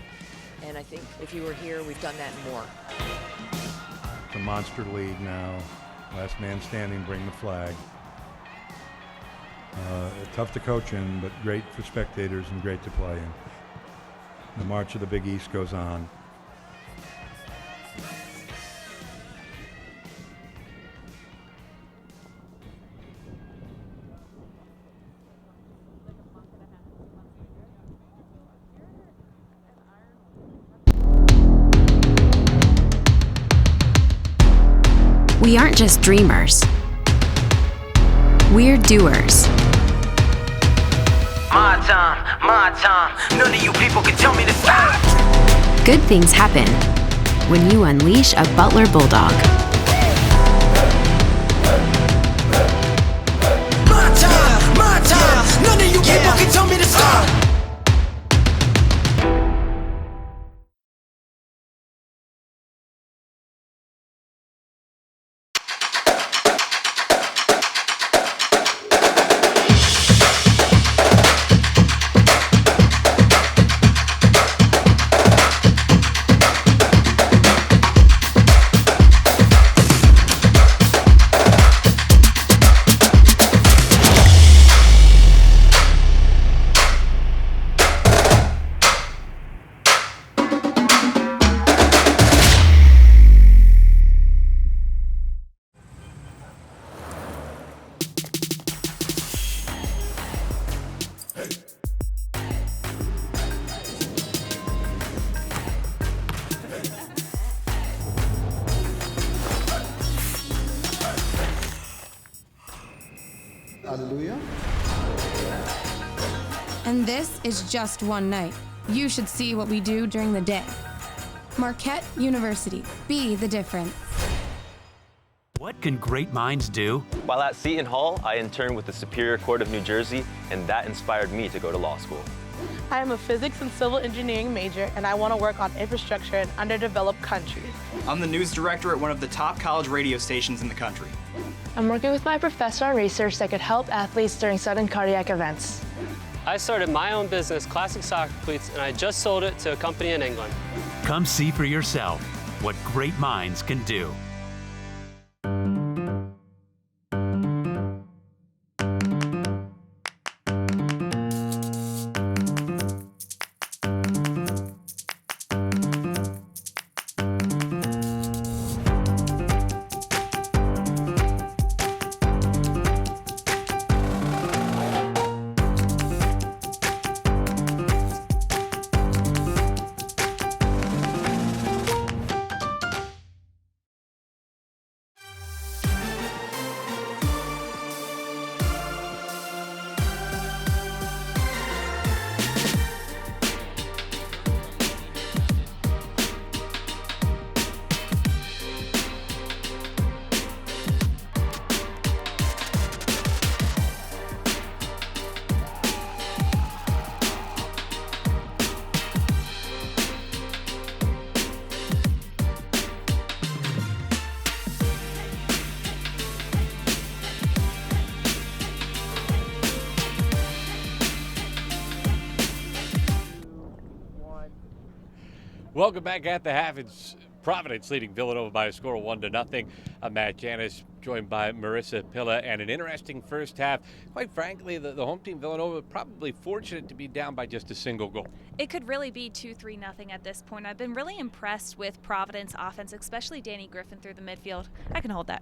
and I think if you were here, we've done that and more. It's a monster league now. Last man standing, bring the flag. Tough to coach in, but great for spectators and great to play in. The march of the Big East goes on. We aren't just dreamers. We're doers. My time, none of you people can tell me to stop. Good things happen when you unleash a Butler Bulldog. My time, none of you people can tell me to stop. Hallelujah. And this is just one night. You should see what we do during the day. Marquette University. Be the difference. What can great minds do? While at Seton Hall, I interned with the Superior Court of New Jersey, and that inspired me to go to law school. I am a physics and civil engineering major, and I want to work on infrastructure in underdeveloped countries. I'm the news director at one of the top college radio stations in the country. I'm working with my professor on research that could help athletes during sudden cardiac events. I started my own business, Classic Soccer Cleats, and I just sold it to a company in England. Come see for yourself what great minds can do. Welcome back at the half. It's Providence leading Villanova by a score of 1-0. I'm Matt Janis, joined by Marissa Pilla, and an interesting first half. Quite frankly, the home team Villanova probably fortunate to be down by just a single goal. It could really be 2-3 nothing at this point. I've been really impressed with Providence offense, especially Danny Griffin through the midfield. I can hold that.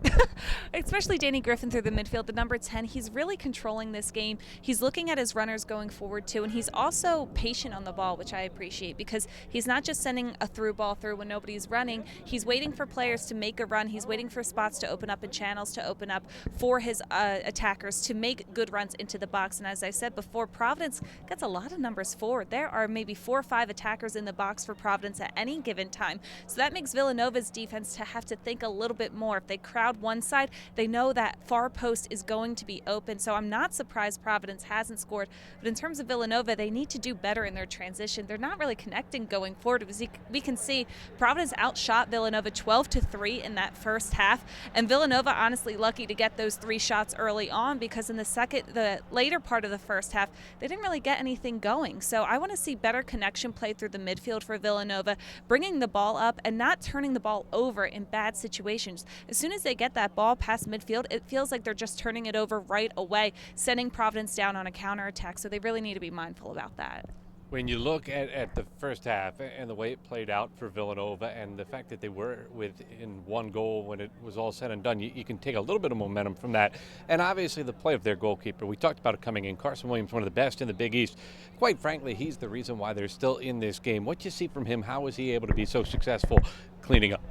Especially Danny Griffin through the midfield, the number 10. He's really controlling this game. He's looking at his runners going forward too, and he's also patient on the ball, which I appreciate, because he's not just sending a through ball through when nobody's running. He's waiting for players to make a run. He's waiting for spots to open up and channels to open up for his attackers to make good runs into the box. And as I said before, Providence gets a lot of numbers forward. There are maybe 4 or 5 attackers in the box for Providence at any given time. So that makes Villanova's defense to have to think a little bit more. If they crowd one side, they know that far post is going to be open. So I'm not surprised Providence hasn't scored. But in terms of Villanova, they need to do better in their transition. They're not really connecting going forward. As we can see, Providence outshot Villanova 12-3 in that first half. And Villanova, honestly, lucky to get those 3 shots early on, because in the later part of the first half, they didn't really get anything going. So I want to see better connection play through the midfield for Villanova, bringing the ball up and not turning the ball over in bad situations. As soon as they get that ball past midfield, it feels like they're just turning it over right away, sending Providence down on a counterattack. So they really need to be mindful about that. When you look at the first half and the way it played out for Villanova and the fact that they were within 1 goal when it was all said and done, you can take a little bit of momentum from that. And obviously the play of their goalkeeper. We talked about it coming in. Carson Williams, one of the best in the Big East. Quite frankly, he's the reason why they're still in this game. What you see from him, how was he able to be so successful cleaning up?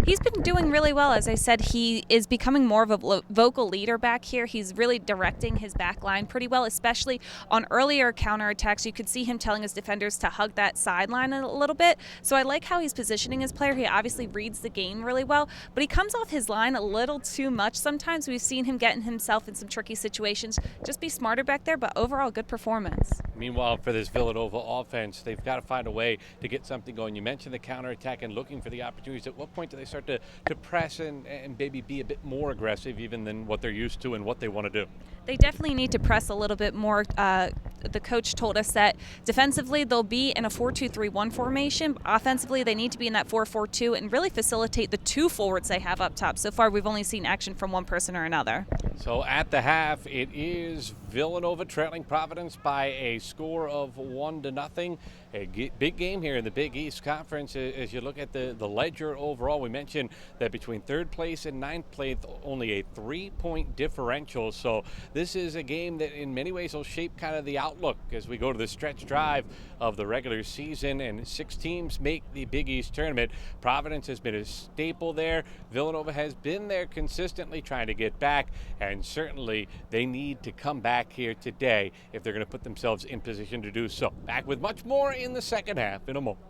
He's been doing really well. As I said, he is becoming more of a vocal leader back here. He's really directing his back line pretty well, especially on earlier counterattacks. You could see him telling his defenders to hug that sideline a little bit. So I like how he's positioning his player. He obviously reads the game really well, but he comes off his line a little too much sometimes. We've seen him getting himself in some tricky situations. Just be smarter back there, but overall, good performance. Meanwhile, for this Villanova offense, they've got to find a way to get something going. You mentioned the counterattack and looking for the opportunities. At what point do they start to press and maybe be a bit more aggressive even than what they're used to and what they want to do? They definitely need to press a little bit more. The coach told us that defensively they'll be in a 4-2-3-1 formation. Offensively, they need to be in that 4-4-2 and really facilitate the two forwards they have up top. So far, we've only seen action from one person or another. So at the half, it is Villanova trailing Providence by a score of 1-0. A big game here in the Big East Conference. As you look at the ledger overall, we mentioned that between third place and ninth place, only a 3-point differential. So this is a game that in many ways will shape kind of the outlook as we go to the stretch drive of the regular season, and 6 teams make the Big East tournament. Providence has been a staple there. Villanova has been there consistently trying to get back, and certainly they need to come back here today if they're going to put themselves in position to do so. Back with much more in the second half in a moment.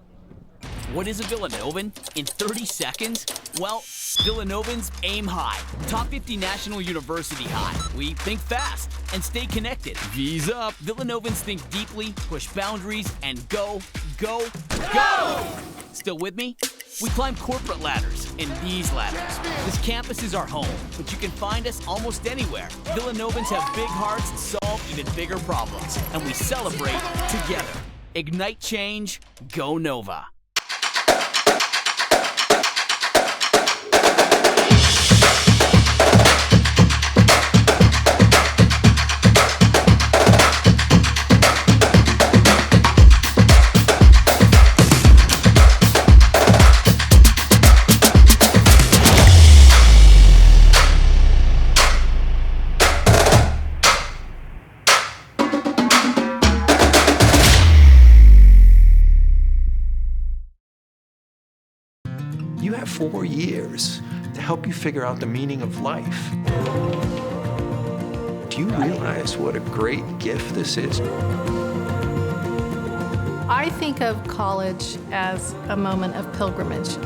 What is a Villanovan? In 30 seconds? Well, Villanovans aim high. Top 50 National University high. We think fast and stay connected. V's up. Villanovans think deeply, push boundaries, and go, go, go! Still with me? We climb corporate ladders and these ladders. This campus is our home, but you can find us almost anywhere. Villanovans have big hearts and solve even bigger problems, and we celebrate together. Ignite change, go Nova. You have 4 years to help you figure out the meaning of life. Do you realize what a great gift this is? I think of college as a moment of pilgrimage.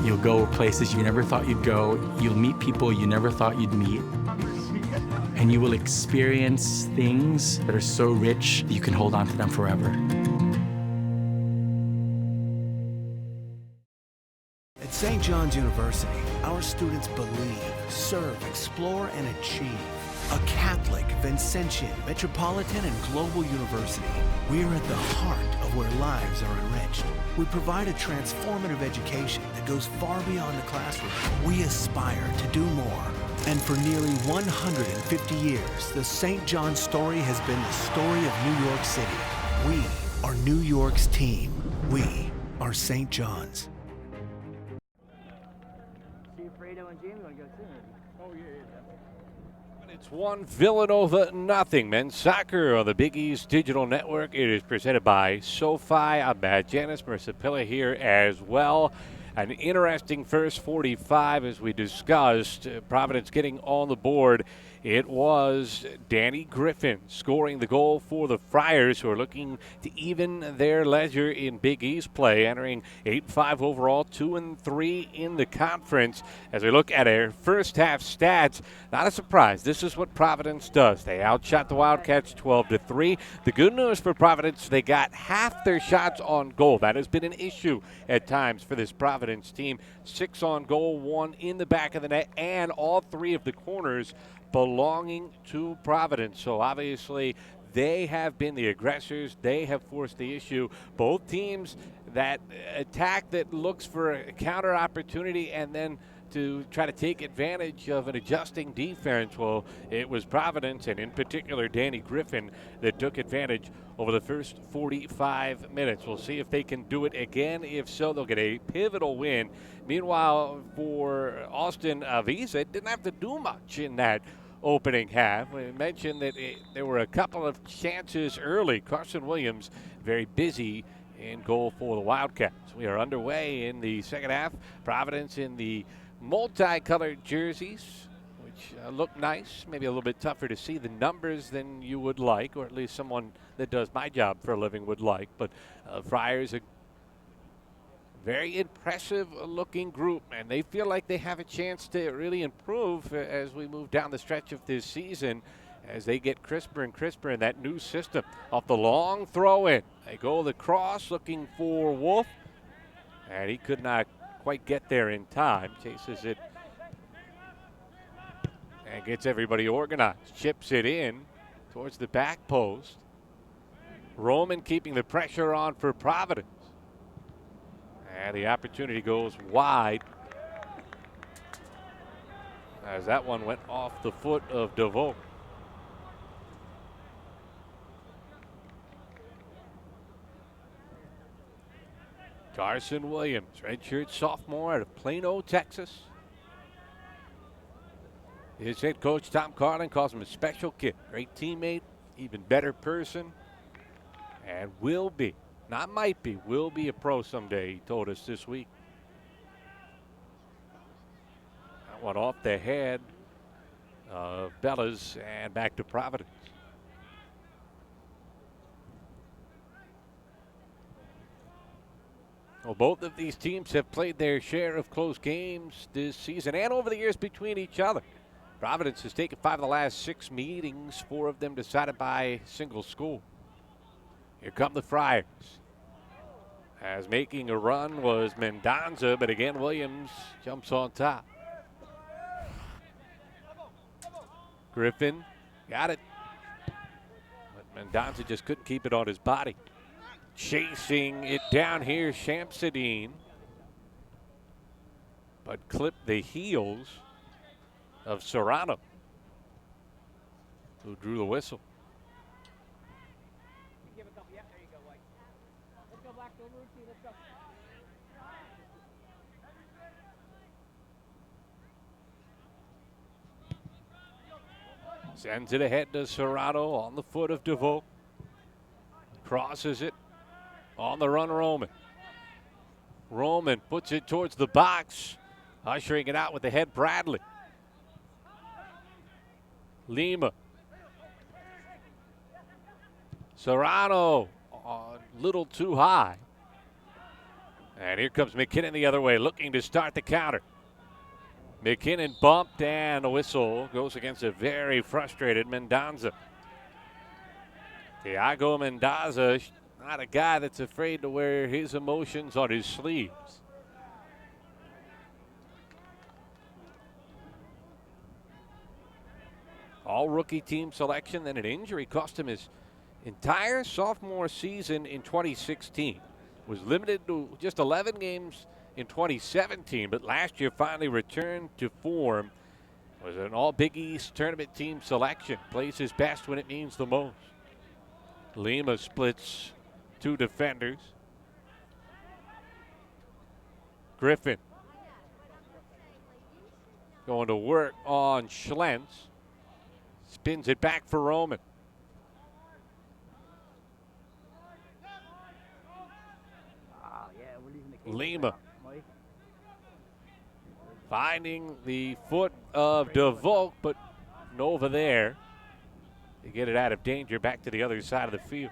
You'll go places you never thought you'd go. You'll meet people you never thought you'd meet. And you will experience things that are so rich that you can hold on to them forever. At St. John's University, our students believe, serve, explore, and achieve. A Catholic, Vincentian, metropolitan, and global university, we are at the heart of where lives are enriched. We provide a transformative education that goes far beyond the classroom. We aspire to do more. And for nearly 150 years, the St. John's story has been the story of New York City. We are New York's team. We are St. John's. It's 1 Villanova nothing. Men's soccer on the Big East Digital Network. It is presented by SoFi. I'm Matt Janis, Marissa Pilla here as well. An interesting first 45 as we discussed. Providence getting on the board. It was Danny Griffin scoring the goal for the Friars, who are looking to even their ledger in Big East play, entering 8-5 overall, 2-3 in the conference. As we look at our first half stats, not a surprise. This is what Providence does. They outshot the Wildcats 12-3. The good news for Providence, they got half their shots on goal. That has been an issue at times for this Providence team. 6 on goal, 1 in the back of the net, and all 3 of the corners belonging to Providence. So obviously they have been the aggressors. They have forced the issue. Both teams that attack that looks for a counter opportunity and then to try to take advantage of an adjusting defense. Well, it was Providence, and in particular Danny Griffin, that took advantage over the first 45 minutes. We'll see if they can do it again. If so, they'll get a pivotal win. Meanwhile, for Austin Avisa, it didn't have to do much in that opening half. We mentioned that there were a couple of chances early. Carson Williams, very busy in goal for the Wildcats. We are underway in the second half. Providence in the multicolored jerseys, which look nice. Maybe a little bit tougher to see the numbers than you would like, or at least someone that does my job for a living would like. But Friars are very impressive looking group, and they feel like they have a chance to really improve as we move down the stretch of this season, as they get crisper and crisper in that new system. Off the long throw in, they go the cross looking for Wolf, and he could not quite get there in time. Chases it and gets everybody organized. Chips it in towards the back post. Roman keeping the pressure on for Providence. And the opportunity goes wide as that one went off the foot of DeVoe. Carson Williams, redshirt sophomore out of Plano, Texas. His head coach, Tom Carlin, calls him a special kid. Great teammate, even better person, and will be, not might be, will be a pro someday, he told us this week. That one off the head of Bellas and back to Providence. Well, both of these teams have played their share of close games this season and over the years between each other. Providence has taken 5 of the last 6 meetings, 4 of them decided by single score. Here come the Friars. As making a run was Mendoza, but again, Williams jumps on top. Griffin got it, but Mendoza just couldn't keep it on his body. Chasing it down here, Shamsuddin, but clipped the heels of Serrano, who drew the whistle. Sends it ahead to Serrano on the foot of DeVoe. Crosses it. On the run, Roman. Roman puts it towards the box. Ushering it out with the head, Bradley. Lima. Serrano a little too high. And here comes McKinnon the other way, looking to start the counter. McKinnon bumped, and a whistle goes against a very frustrated Mendoza. Thiago Mendoza, not a guy that's afraid to wear his emotions on his sleeves. All rookie team selection, then an injury cost him his entire sophomore season in 2016. Was limited to just 11 games in 2017, but last year finally returned to form. Was an all Big East tournament team selection. Plays his best when it means the most. Lima splits 2 defenders. Griffin going to work on Schlentz. Spins it back for Roman. Lima finding the foot of DeVoe, but Nova there to get it out of danger back to the other side of the field.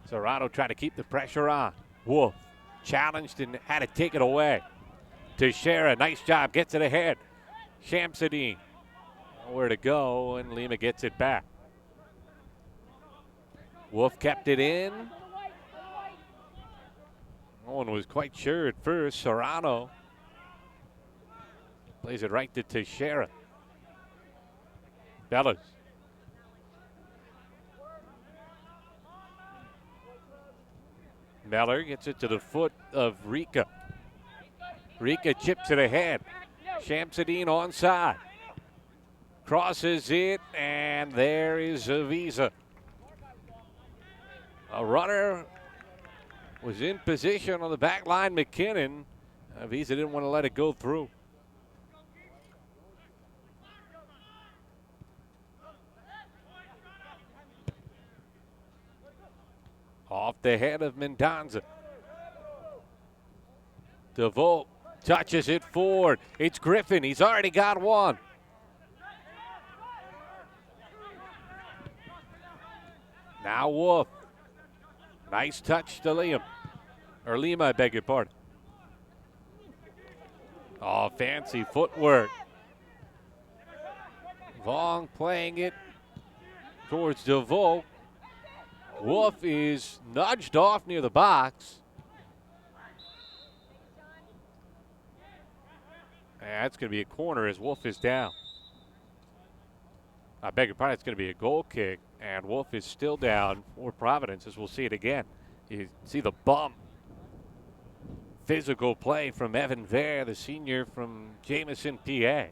Serrano trying to keep the pressure on. Wolf challenged and had to take it away. Teixeira, nice job, gets it ahead. Shamsuddin, nowhere to go, and Lima gets it back. Wolf kept it in. No one was quite sure at first. Serrano plays it right to Teixeira. Bellas. Meller gets it to the foot of Rika. Rika chips it ahead. Shamsuddin onside. Crosses it, and there is Avisa. A runner was in position on the back line, McKinnon. Avisa didn't want to let it go through. off the head of Mendonza. DeVoe touches it forward. It's Griffin. He's already got one. Now Wolf. Nice touch to Liam. Or Lima, I beg your pardon. Oh, fancy footwork. Vaughn playing it towards DeVoe. Wolf is nudged off near the box. And that's going to be a corner as Wolf is down. I beg your pardon, it's going to be a goal kick. And Wolf is still down for Providence, as we'll see it again. You see the bump. Physical play from Evan Vare, the senior from Jameson, PA.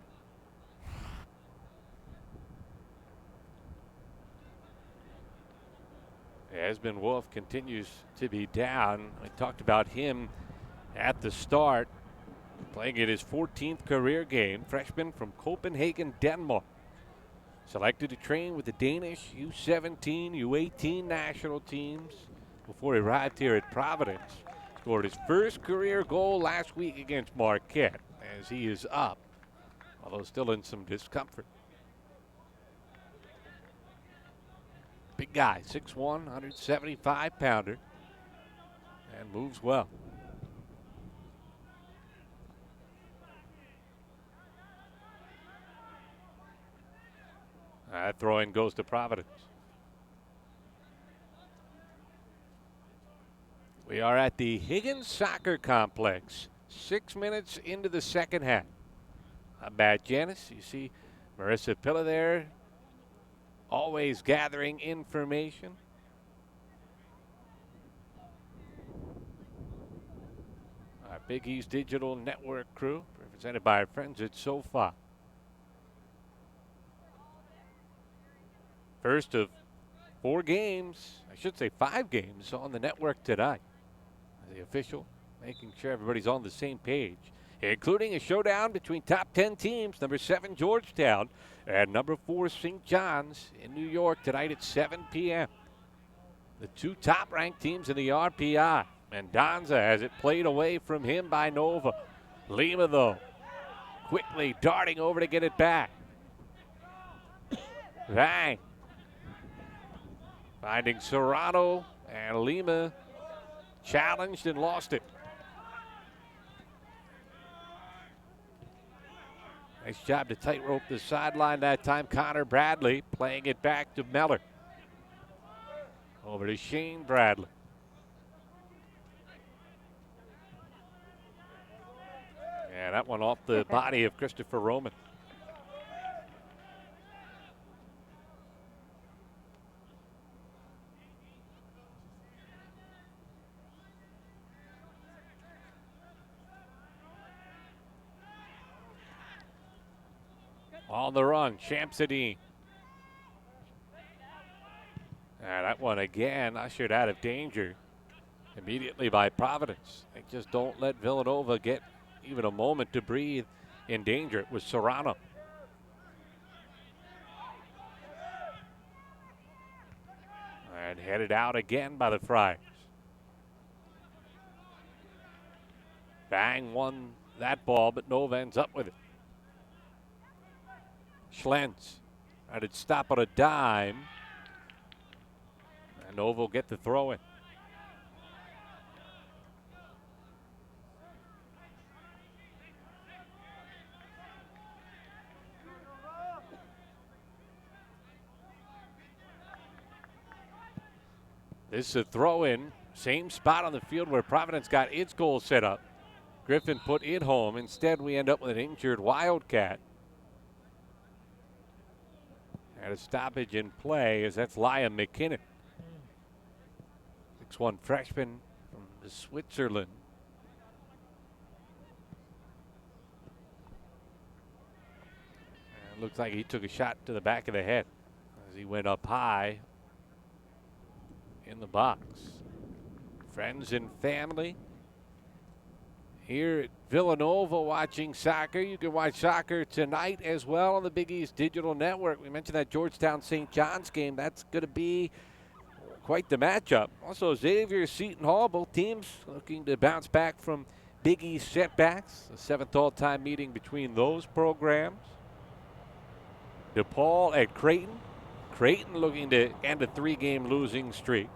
Esmond Wolf continues to be down. I talked about him at the start, playing in his 14th career game. Freshman from Copenhagen, Denmark. Selected to train with the Danish U17, U18 national teams before he arrived here at Providence. Scored his first career goal last week against Marquette as he is up, although still in some discomfort. Big guy, 6'1", 175-pounder, and moves well. That throw-in goes to Providence. We are at the Higgins Soccer Complex, 6 minutes into the second half. Not bad, Janice. You see Marissa Pilla there, always gathering information. Our Big East Digital Network crew, represented by our friends at SoFi. First of 4 games, I should say 5 games on the network tonight. The official making sure everybody's on the same page, including a showdown between top 10 teams, number 7 Georgetown and number 4 St. John's in New York tonight at 7 p.m. The 2 top-ranked teams in the RPI. Mendonza has it played away from him by Nova. Lima, though, quickly darting over to get it back. Bang. Finding Serrano, and Lima challenged and lost it. Nice job to tightrope the sideline that time. Connor Bradley playing it back to Meller. Over to Shane Bradley. Yeah, that one off the body of Christopher Roman. On the run, Shamsuddin. And that one again ushered out of danger immediately by Providence. They just don't let Villanova get even a moment to breathe in danger. It was Serrano. And headed out again by the Friars. Bang won that ball, but Nova ends up with it. Schlentz tried to stop on a dime. And Nova will get the throw in. This is a throw in. Same spot on the field where Providence got its goal set up. Griffin put it home. Instead, we end up with an injured Wildcat. And a stoppage in play as that's Liam McKinnon. 6'1" freshman from Switzerland. And it looks like he took a shot to the back of the head as he went up high in the box. Friends and family here at Villanova watching soccer. You can watch soccer tonight as well on the Big East Digital Network. We mentioned that Georgetown St. John's game. That's going to be quite the matchup. Also, Xavier, Seton Hall, both teams looking to bounce back from Big East setbacks. The 7th all-time meeting between those programs. DePaul at Creighton. Creighton looking to end a 3-game losing streak.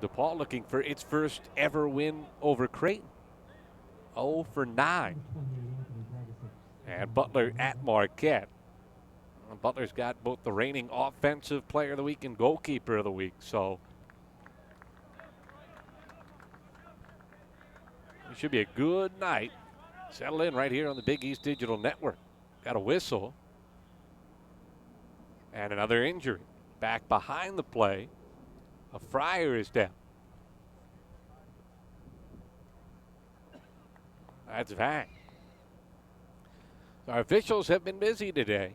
DePaul looking for its first ever win over Creighton. 0 for 9. And Butler at Marquette. Butler's got both the reigning offensive player of the week and goalkeeper of the week, so it should be a good night. Settle in right here on the Big East Digital Network. Got a whistle. And another injury. Back behind the play. A Fryer is down. That's Vang. Our officials have been busy today.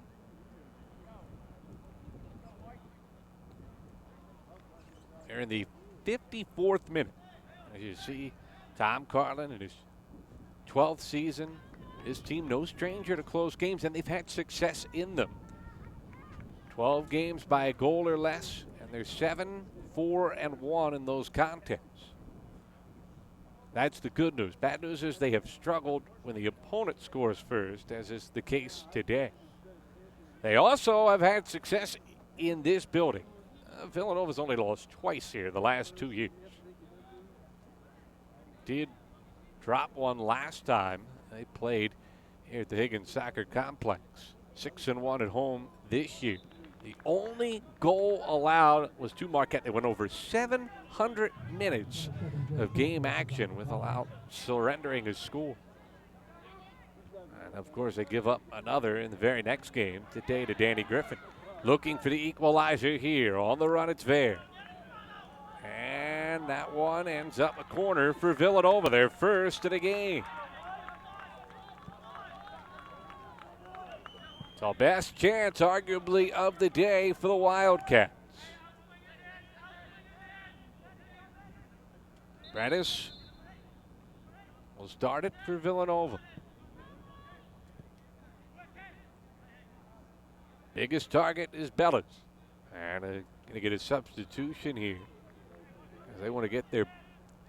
They're in the 54th minute. As you see, Tom Carlin in his 12th season. His team no stranger to close games, and they've had success in them. 12 games by a goal or less, and they're 7-4-1 in those contests. That's the good news. Bad news is they have struggled when the opponent scores first, as is the case today. They also have had success in this building. Villanova's only lost twice here the last 2 years. Did drop one last time they played here at the Higgins Soccer Complex. 6-1 at home this year. The only goal allowed was to Marquette. They went over 700 minutes of game action without surrendering a score. And of course, they give up another in the very next game today to Danny Griffin. Looking for the equalizer here. On the run, it's Ver. And that one ends up a corner for Villanova, their first of the game. So best chance, arguably, of the day for the Wildcats. Prentice will start it for Villanova. Biggest target is Bellis. And going to get a substitution here, as they want to get their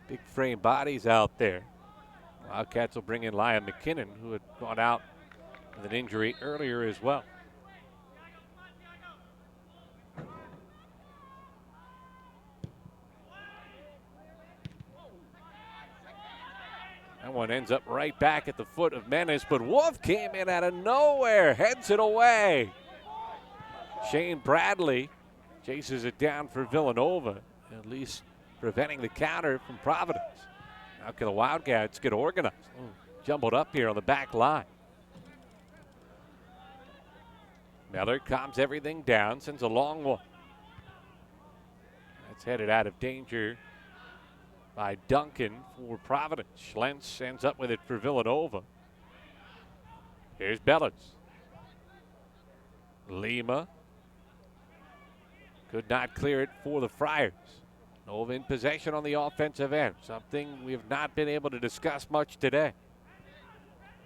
big frame bodies out there. Wildcats will bring in Liam McKinnon, who had gone out with an injury earlier as well. That one ends up right back at the foot of Menace, but Wolf came in out of nowhere, heads it away. Shane Bradley chases it down for Villanova, at least preventing the counter from Providence. How can the Wildcats get organized? Jumbled up here on the back line. Miller calms everything down, sends a long one. That's headed out of danger by Duncan for Providence. Schlentz ends up with it for Villanova. Here's Bellis. Lima could not clear it for the Friars. Nova in possession on the offensive end, something we have not been able to discuss much today.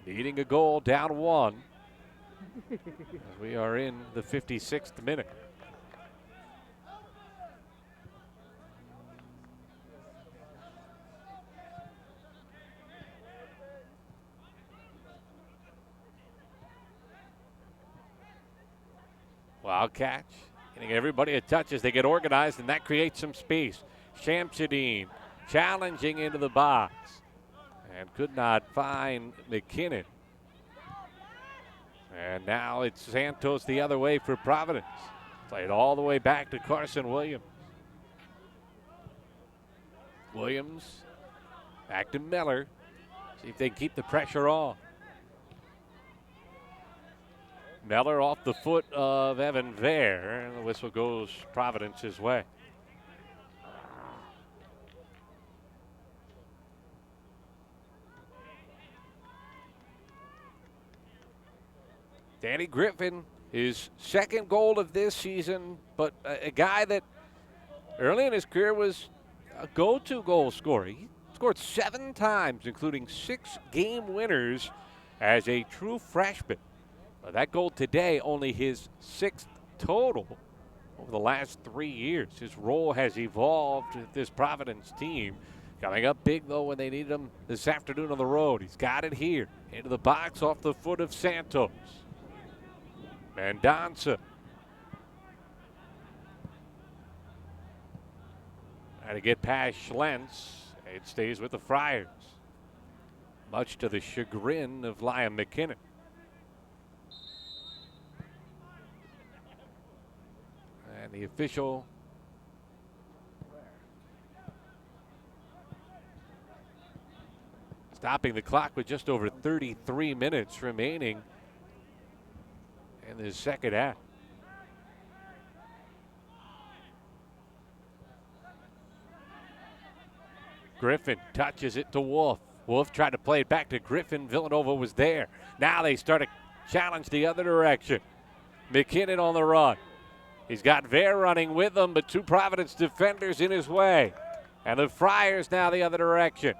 Needing a goal, down one. As we are in the 56th minute. Wildcats getting everybody a touch as they get organized, and that creates some space. Shamsuddin challenging into the box and could not find McKinnon. And now it's Santos the other way for Providence. Played all the way back to Carson Williams. Williams back to Miller. See if they can keep the pressure on. Miller off the foot of Evan Ver, and the whistle goes Providence's way. Danny Griffin, his second goal of this season, but a guy that early in his career was a go-to goal scorer. He scored 7 times, including 6 game winners as a true freshman. That goal today, only his 6th total over the last 3 years. His role has evolved with this Providence team. Coming up big, though, when they need him this afternoon on the road. He's got it here. Into the box off the foot of Santos. Mendonça. Trying to get past Schlentz. It stays with the Friars, much to the chagrin of Liam McKinnon. And the official stopping the clock with just over 33 minutes remaining in the second half. Griffin touches it to Wolf. Wolf tried to play it back to Griffin. Villanova was there. Now they start to challenge the other direction. McKinnon on the run. He's got Vare running with him, but two Providence defenders in his way. And the Friars now the other direction.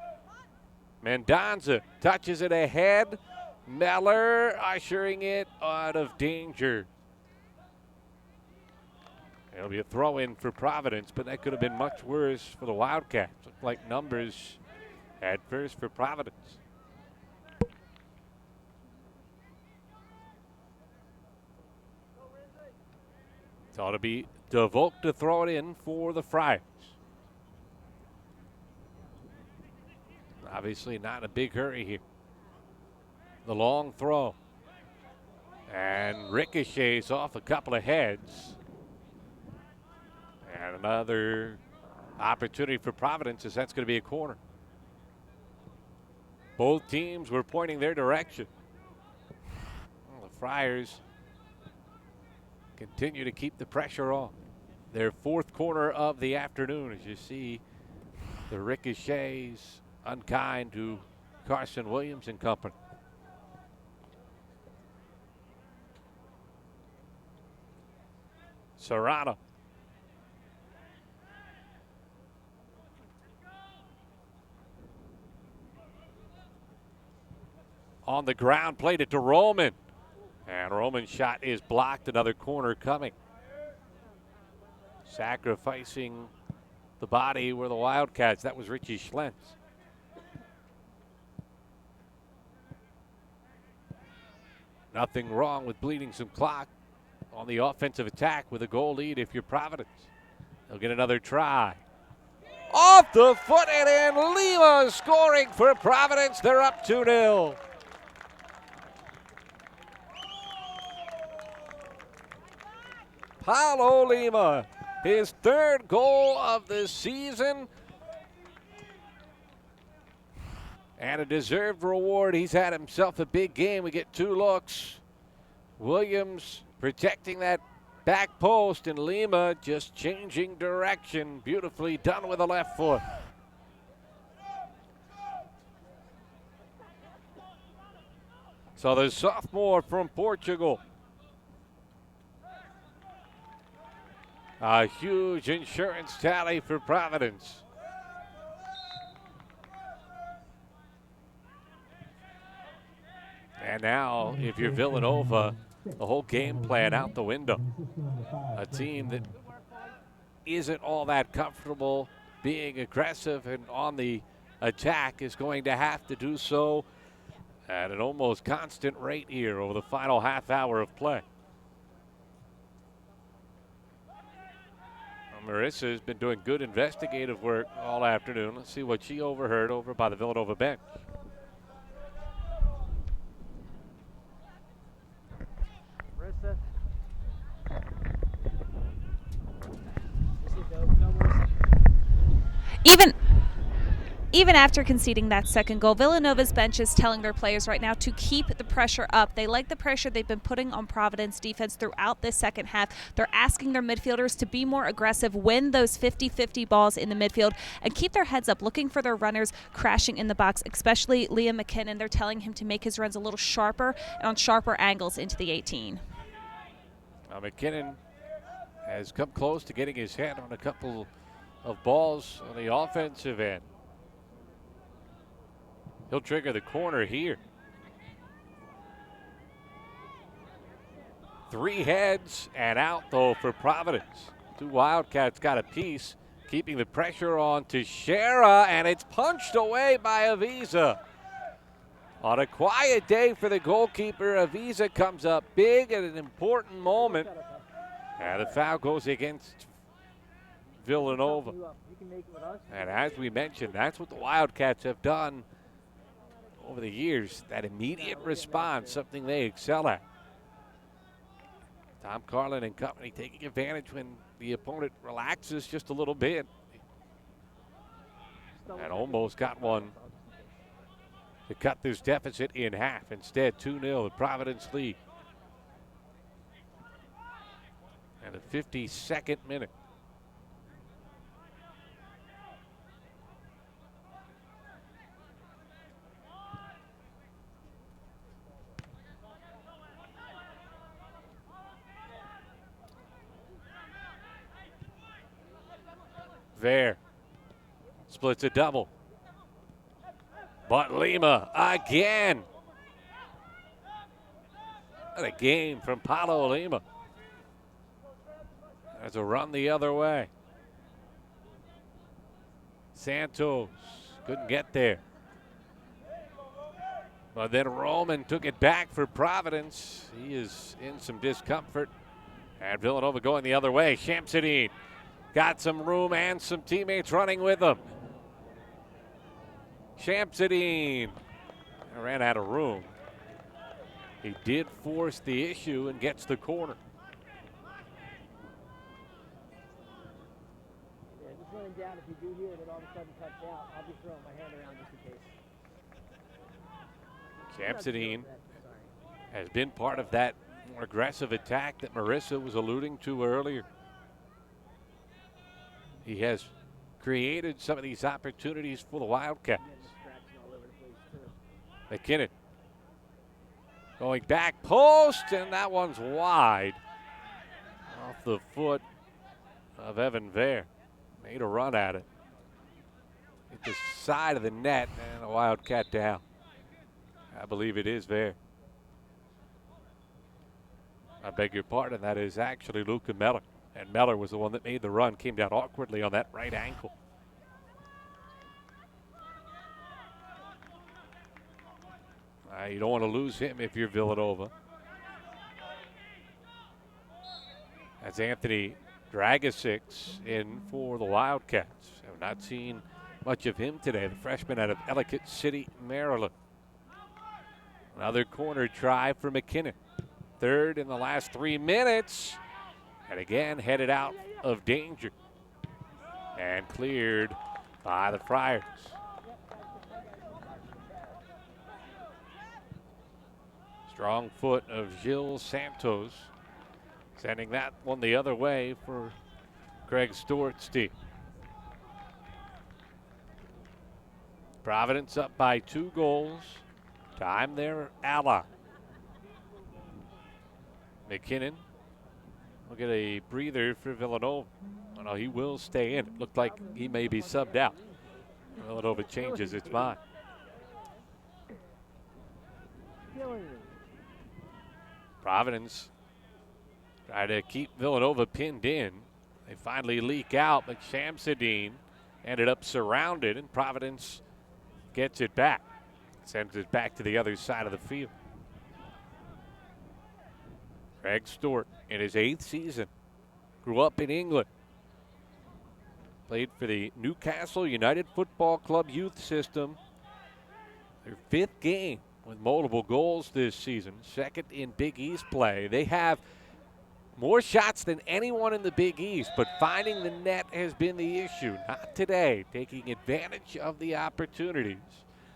Mendonça touches it ahead. Meller ushering it out of danger. It'll be a throw in for Providence, but that could have been much worse for the Wildcats. Looked like numbers at first for Providence. It ought to be DeVolk to throw it in for the Friars. Obviously not in a big hurry here. The long throw. And ricochets off a couple of heads. And another opportunity for Providence as that's going to be a corner. Both teams were pointing their direction. Well, the Friars continue to keep the pressure on. Their fourth corner of the afternoon, as you see the ricochets unkind to Carson Williams and company. Serrano. On the ground, played it to Roman. And Roman's shot is blocked. Another corner coming. Sacrificing the body were the Wildcats. That was Richie Schlentz. Nothing wrong with bleeding some clock on the offensive attack with a goal lead if you're Providence. They'll get another try. Off the foot and in. Lima scoring for Providence. They're up 2-0. Paulo Lima, his third goal of the season. And a deserved reward. He's had himself a big game. We get two looks. Williams protecting that back post, and Lima just changing direction. Beautifully done with the left foot. So the sophomore from Portugal. A huge insurance tally for Providence. And now, if you're Villanova, the whole game plan out the window. A team that isn't all that comfortable being aggressive and on the attack is going to have to do so at an almost constant rate here over the final half hour of play. Marissa has been doing good investigative work all afternoon. Let's see what she overheard over by the Villanova bench. Marissa. Even after conceding that second goal, Villanova's bench is telling their players right now to keep the pressure up. They like the pressure they've been putting on Providence defense throughout this second half. They're asking their midfielders to be more aggressive, win those 50-50 balls in the midfield, and keep their heads up, looking for their runners crashing in the box, especially Liam McKinnon. They're telling him to make his runs a little sharper and on sharper angles into the 18. McKinnon has come close to getting his hand on a couple of balls on the offensive end. He'll trigger the corner here. 3 heads and out, though, for Providence. 2 Wildcats got a piece, keeping the pressure on Teixeira, and it's punched away by Avisa. On a quiet day for the goalkeeper, Avisa comes up big at an important moment. And the foul goes against Villanova. And as we mentioned, that's what the Wildcats have done over the years. That immediate response, something they excel at. Tom Carlin and company taking advantage when the opponent relaxes just a little bit. And almost got one to cut this deficit in half. Instead, 2-0, the Providence lead. And the 52nd minute. There. Splits a double. But Lima again. What a game from Paulo Lima. There's a run the other way. Santos couldn't get there. But then Roman took it back for Providence. He is in some discomfort. And Villanova going the other way. Shamsuddin got some room and some teammates running with him. Shamsuddin ran out of room. He did force the issue and gets the corner. Yeah, just running down. If you do hear it and all of a sudden cuts out, I'll be throwing my hand around just in case. Shamsuddin has been part of that more aggressive attack that Marissa was alluding to earlier. He has created some of these opportunities for the Wildcats. McKinnon going back post, and that one's wide off the foot of Evan Vare. Made a run at it. Hit the side of the net, and a Wildcat down. I believe it is Vare. I beg your pardon, that is actually Luca Meller. And Meller was the one that made the run, came down awkwardly on that right ankle. You don't want to lose him if you're Villanova. That's Anthony Dragicic in for the Wildcats. Have not seen much of him today. The freshman out of Ellicott City, Maryland. Another corner try for McKinnon. Third in the last 3 minutes. And again, headed out of danger. And cleared by the Friars. Strong foot of Gil Santos. Sending that one the other way for Craig Stewart's team. Providence up by 2 goals. Time their ally. McKinnon will get a breather for Villanova. Oh, no, he will stay in. It looked like he may be subbed out. Villanova changes its mind. Providence try to keep Villanova pinned in. They finally leak out, but Shamsuddin ended up surrounded, and Providence gets it back. Sends it back to the other side of the field. Craig Stewart in his 8th season. Grew up in England. Played for the Newcastle United Football Club youth system. Their 5th game with multiple goals this season. 2nd in Big East play. They have more shots than anyone in the Big East, but finding the net has been the issue. Not today. Taking advantage of the opportunities.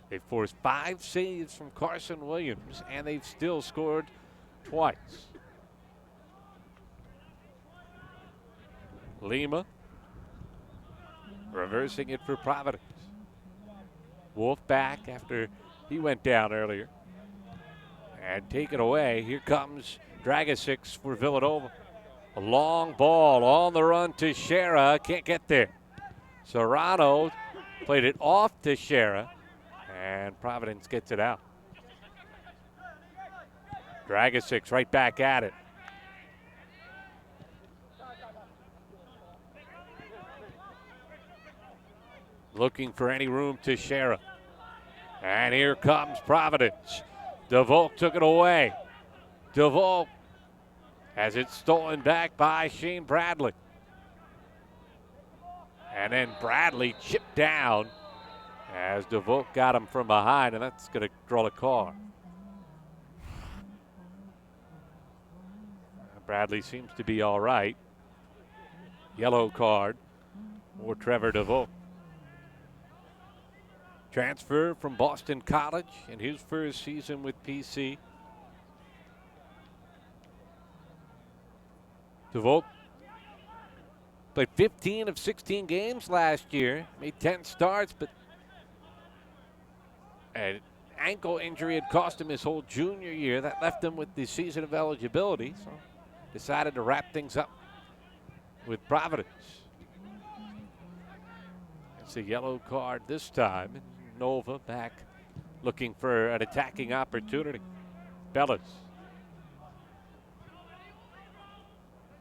They've forced 5 saves from Carson Williams, and they've still scored twice. Lima reversing it for Providence. Wolf back after he went down earlier. And taken away. Here comes Dragicic for Villanova. A long ball on the run to Teixeira. Can't get there. Serrano played it off to Teixeira. And Providence gets it out. Dragicic right back at it. looking for any room to share it. And here comes Providence. DeVolk took it away. DeVolk has it stolen back by Shane Bradley. And then Bradley chipped down as DeVolk got him from behind, and that's going to draw a card. Bradley seems to be all right. Yellow card for Trevor DeVolk. Transfer from Boston College in his first season with PC. DeVolk played 15 of 16 games last year, made 10 starts, but an ankle injury had cost him his whole junior year. That left him with the season of eligibility, so decided to wrap things up with Providence. It's a yellow card this time. Nova back looking for an attacking opportunity. Bellis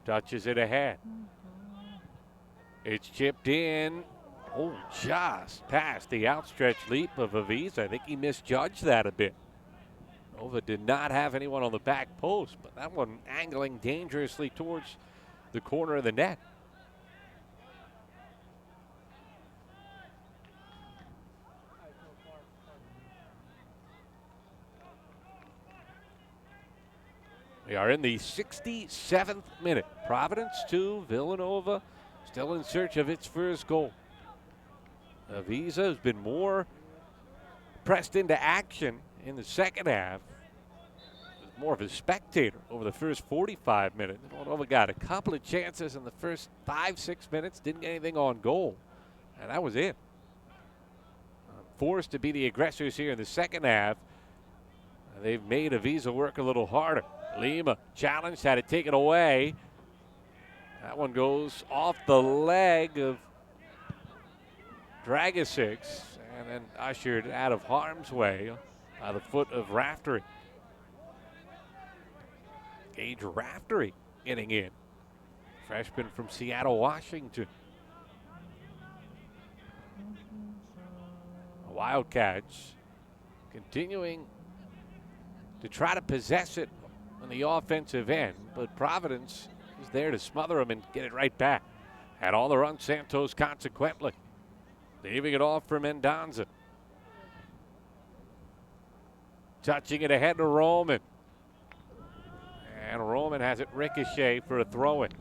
touches it ahead. It's chipped in. Oh, just past the outstretched leap of Aviza. I think he misjudged that a bit. Nova did not have anyone on the back post, but that one angling dangerously towards the corner of the net. We are in the 67th minute. Providence 2, Villanova still in search of its first goal. Aviza has been more pressed into action in the second half. More of a spectator over the first 45 minutes. Villanova got a couple of chances in the first 5-6 minutes, didn't get anything on goal, and that was it. Forced to be the aggressors here in the second half. They've made Aviza work a little harder. Lima challenged, had it taken away. That one goes off the leg of Dragicic and then ushered out of harm's way by the foot of Raftery. Gage Raftery getting in. Freshman from Seattle, Washington. The Wildcats continuing to try to possess it on the offensive end, but Providence is there to smother them and get it right back. And all the run, Santos consequently. Leaving it off for Mendonza. Touching it ahead to Roman. And Roman has it ricochet for a throw-in.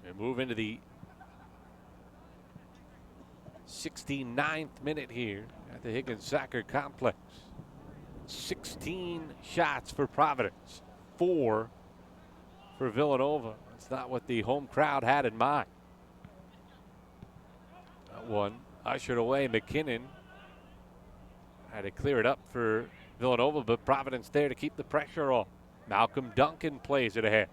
We move into the 69th minute here at the Higgins Soccer Complex. 16 shots for Providence, 4 for Villanova. That's not what the home crowd had in mind. That one ushered away. McKinnon had to clear it up for Villanova, but Providence there to keep the pressure off. Malcolm Duncan plays it ahead.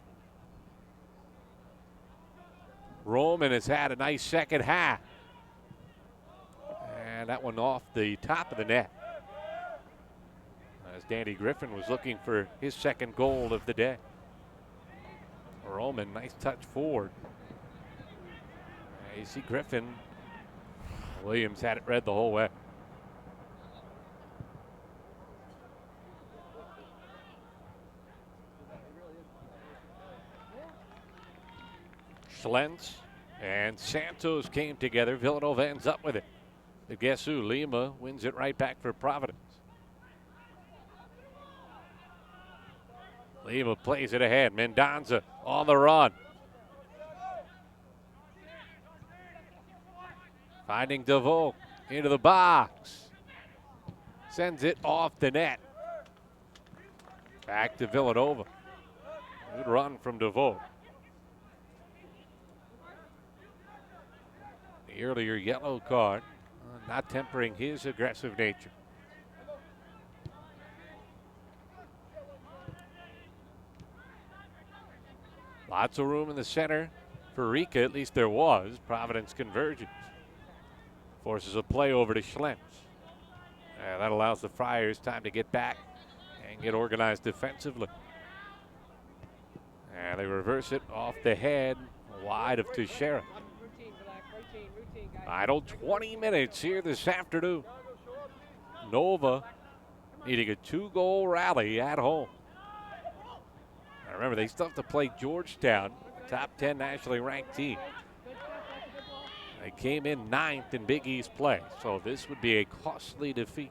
Roman has had a nice second half. And that one off the top of the net. As Danny Griffin was looking for his second goal of the day. Roman, nice touch forward. You see Griffin. Williams had it read the whole way. Schlentz and Santos came together. Villanova ends up with it. But guess who? Lima wins it right back for Providence. Lima plays it ahead. Mendonza on the run. Finding DeVolk into the box. Sends it off the net. Back to Villanova. Good run from DeVolk. The earlier yellow card. Not tempering his aggressive nature. Lots of room in the center for Rika, at least there was. Providence convergence. Forces a play over to Schlentz. That allows the Friars time to get back and get organized defensively. And they reverse it off the head, wide of Teixeira. Idle 20 minutes here this afternoon. Nova needing a 2-goal rally at home. Now remember, they still have to play Georgetown, top 10 nationally ranked team. They came in 9th in Big East play, so this would be a costly defeat.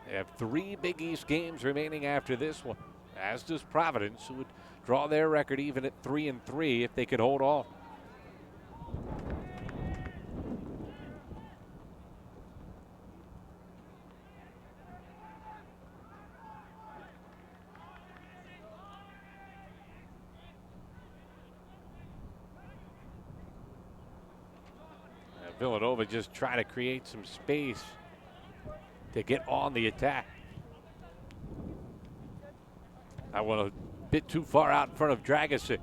They have 3 Big East games remaining after this one, as does Providence, who would draw their record even at 3-3 if they could hold off. Villanova just try to create some space to get on the attack. I went a bit too far out in front of Dragicic.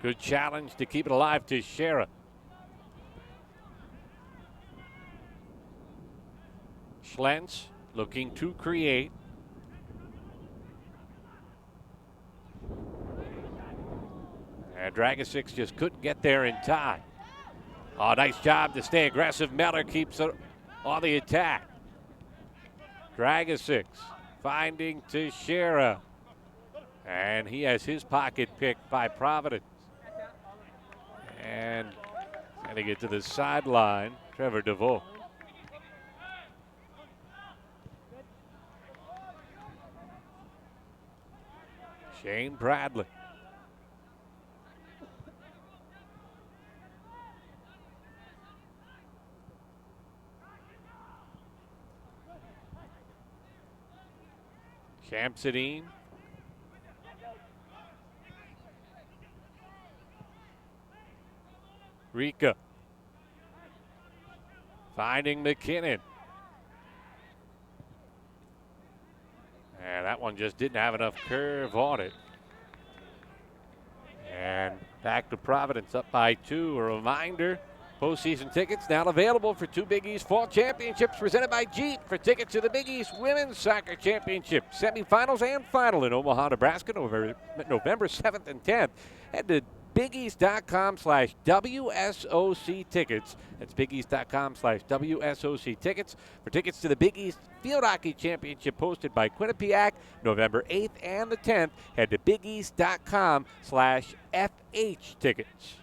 Good challenge to keep it alive to Shera. Schlentz looking to create. And Dragicic just couldn't get there in time. Oh, nice job to stay aggressive. Meller keeps it on the attack. Dragicic finding Teixeira. And he has his pocket picked by Providence. And sending it to the sideline, Trevor DeVoe. Shane Bradley. Shamsadine. Rika. Finding McKinnon. And that one just didn't have enough curve on it. And back to Providence up by 2. A reminder, postseason tickets now available for 2 Big East Fall Championships presented by Jeep. For tickets to the Big East Women's Soccer Championship semifinals and final in Omaha, Nebraska, November 7th and 10th. Head to BigEast.com/WSOC tickets. That's BigEast.com/WSOC tickets. For tickets to the Big East Field Hockey Championship hosted by Quinnipiac, November 8th and the 10th, head to BigEast.com/FH tickets.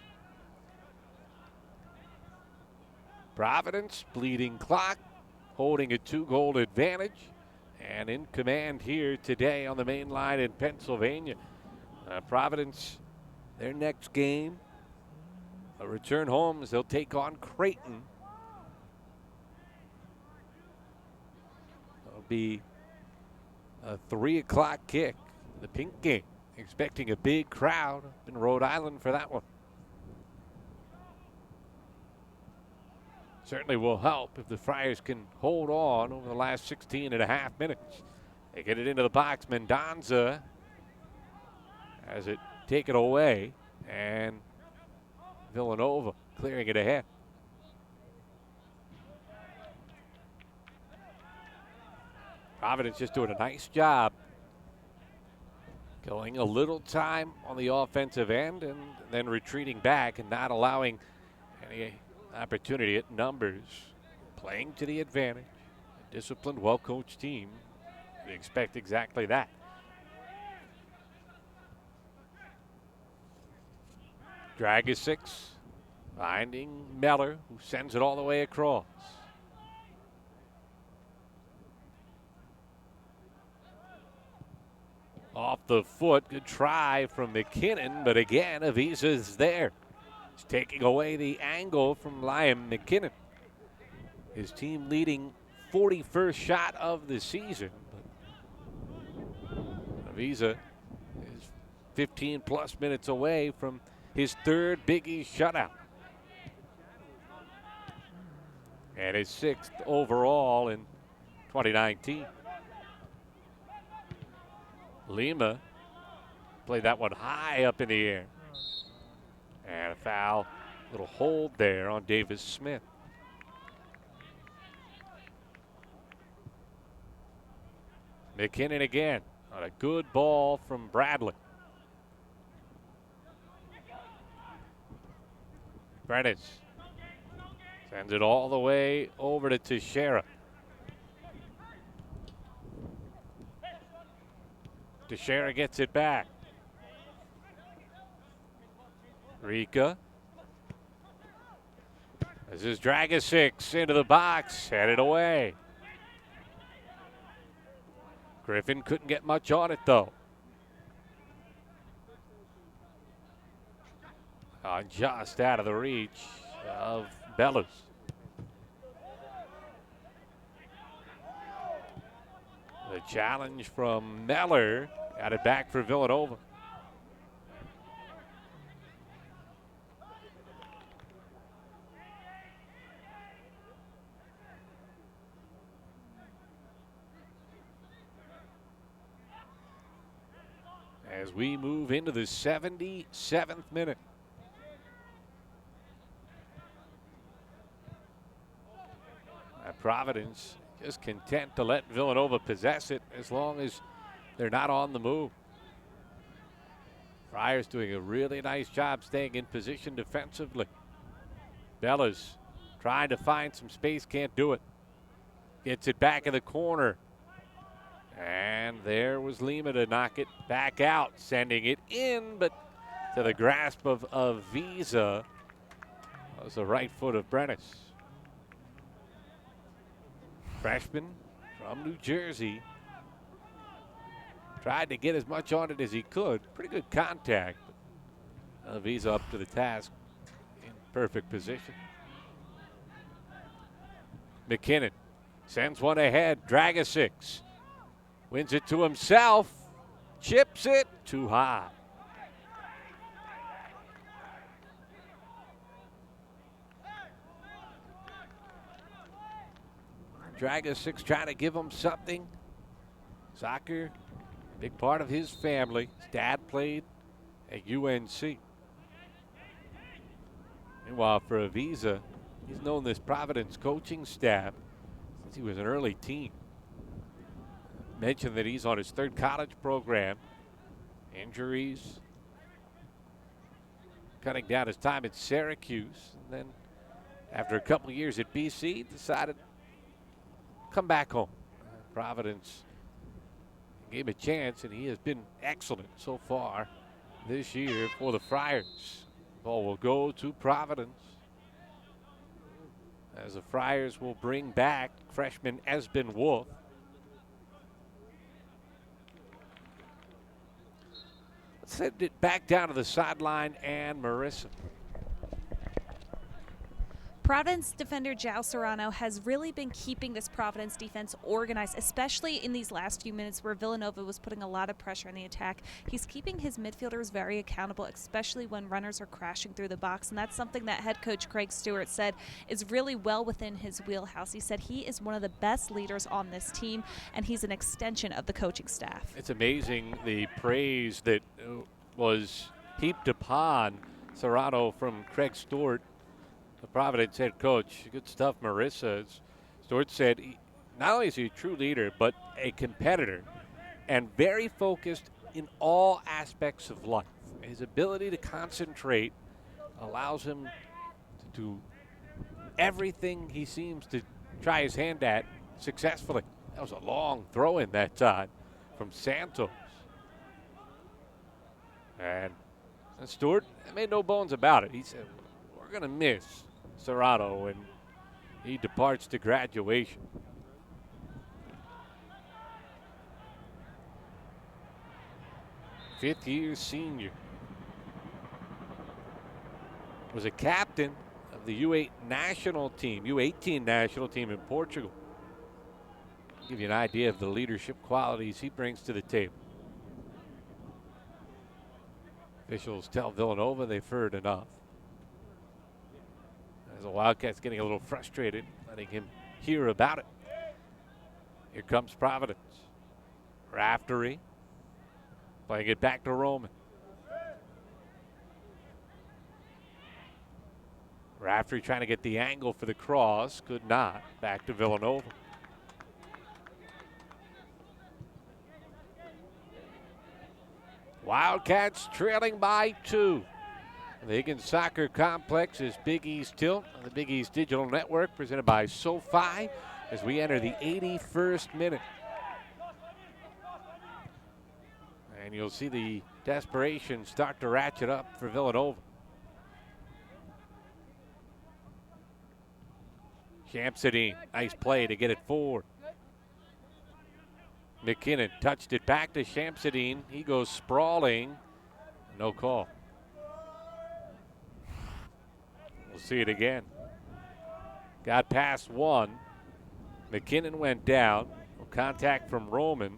Providence bleeding clock, holding a 2-goal advantage, and in command here today on the main line in Pennsylvania. Providence, their next game, a return home as they'll take on Creighton. It'll be a 3 o'clock kick, the Pink game. Expecting a big crowd in Rhode Island for that one. Certainly will help if the Friars can hold on over the last 16 and a half minutes. They get it into the box. Mendonza has it taken away, and Villanova clearing it ahead. Providence just doing a nice job going a little time on the offensive end and then retreating back and not allowing any opportunity at numbers. Playing to the advantage. A disciplined, well-coached team. They expect exactly that. Dragicic finding Meller, who sends it all the way across. Off the foot, good try from McKinnon, but again, Avisa's there. He's taking away the angle from Liam McKinnon. His team leading 41st shot of the season. But Avisa is 15 plus minutes away from his 3rd Big East shutout. And his 6th overall in 2019. Lima played that one high up in the air. And a foul, little hold there on Davis Smith. McKinnon again, On a good ball from Bradley. Prentice sends it all the way over to Teixeira. Teixeira gets it back. Rika. This is Dragic into the box, headed away. Griffin couldn't get much on it though. Just out of the reach of Bellows. The challenge from Meller got it back for Villanova. As we move into the 77th minute. Providence just content to let Villanova possess it as long as they're not on the move. Friars doing a really nice job staying in position defensively. Bellas trying to find some space, can't do it. Gets it back in the corner. And there was Lima to knock it back out, sending it in, but to the grasp of Visa. That was the right foot of Brennis. Freshman from New Jersey. Tried to get as much on it as he could. Pretty good contact. Visa up to the task in perfect position. McKinnon sends one ahead. Dragic wins it to himself. Chips it too high. Dragic trying to give him something. Soccer, big part of his family. His dad played at UNC. Meanwhile, for Avisa, he's known this Providence coaching staff since he was an early teen. Mentioned that he's on his third college program. Injuries. Cutting down his time at Syracuse. And then after a couple years at BC, decided come back home. Providence gave him a chance, and he has been excellent so far this year for the Friars. Ball will go to Providence as the Friars will bring back freshman Esben Wolf. Let's send it back down to the sideline and Marissa. Providence defender Jao Serrano has really been keeping this Providence defense organized, especially in these last few minutes where Villanova was putting a lot of pressure on the attack. He's keeping his midfielders very accountable, especially when runners are crashing through the box, and that's something that head coach Craig Stewart said is really well within his wheelhouse. He said he is one of the best leaders on this team, and he's an extension of the coaching staff. It's amazing the praise that was heaped upon Serrano from Craig Stewart, the Providence head coach. Good stuff, Marissa. As Stewart said, not only is he a true leader, but a competitor and very focused in all aspects of life. His ability to concentrate allows him to do everything he seems to try his hand at successfully. That was a long throw in that time from Santos. And Stewart made no bones about it. He said, we're going to miss Serrano, and he departs to graduation. Fifth-year senior. Was a captain of the U8 national team, U18 national team in Portugal. Give you an idea of the leadership qualities he brings to the table. Officials tell Villanova they've heard enough. As the Wildcats getting a little frustrated, letting him hear about it. Here comes Providence. Raftery playing it back to Roman. Raftery trying to get the angle for the cross, could not. Back to Villanova. Wildcats trailing by 2. The Higgins Soccer Complex is Big East Tilt on the Big East Digital Network, presented by SoFi, as we enter the 81st minute. And you'll see the desperation start to ratchet up for Villanova. Shamsidine, nice play to get it forward. McKinnon touched it back to Shamsidine. He goes sprawling. No call. We'll see it again. Got past one. McKinnon went down. Contact from Roman.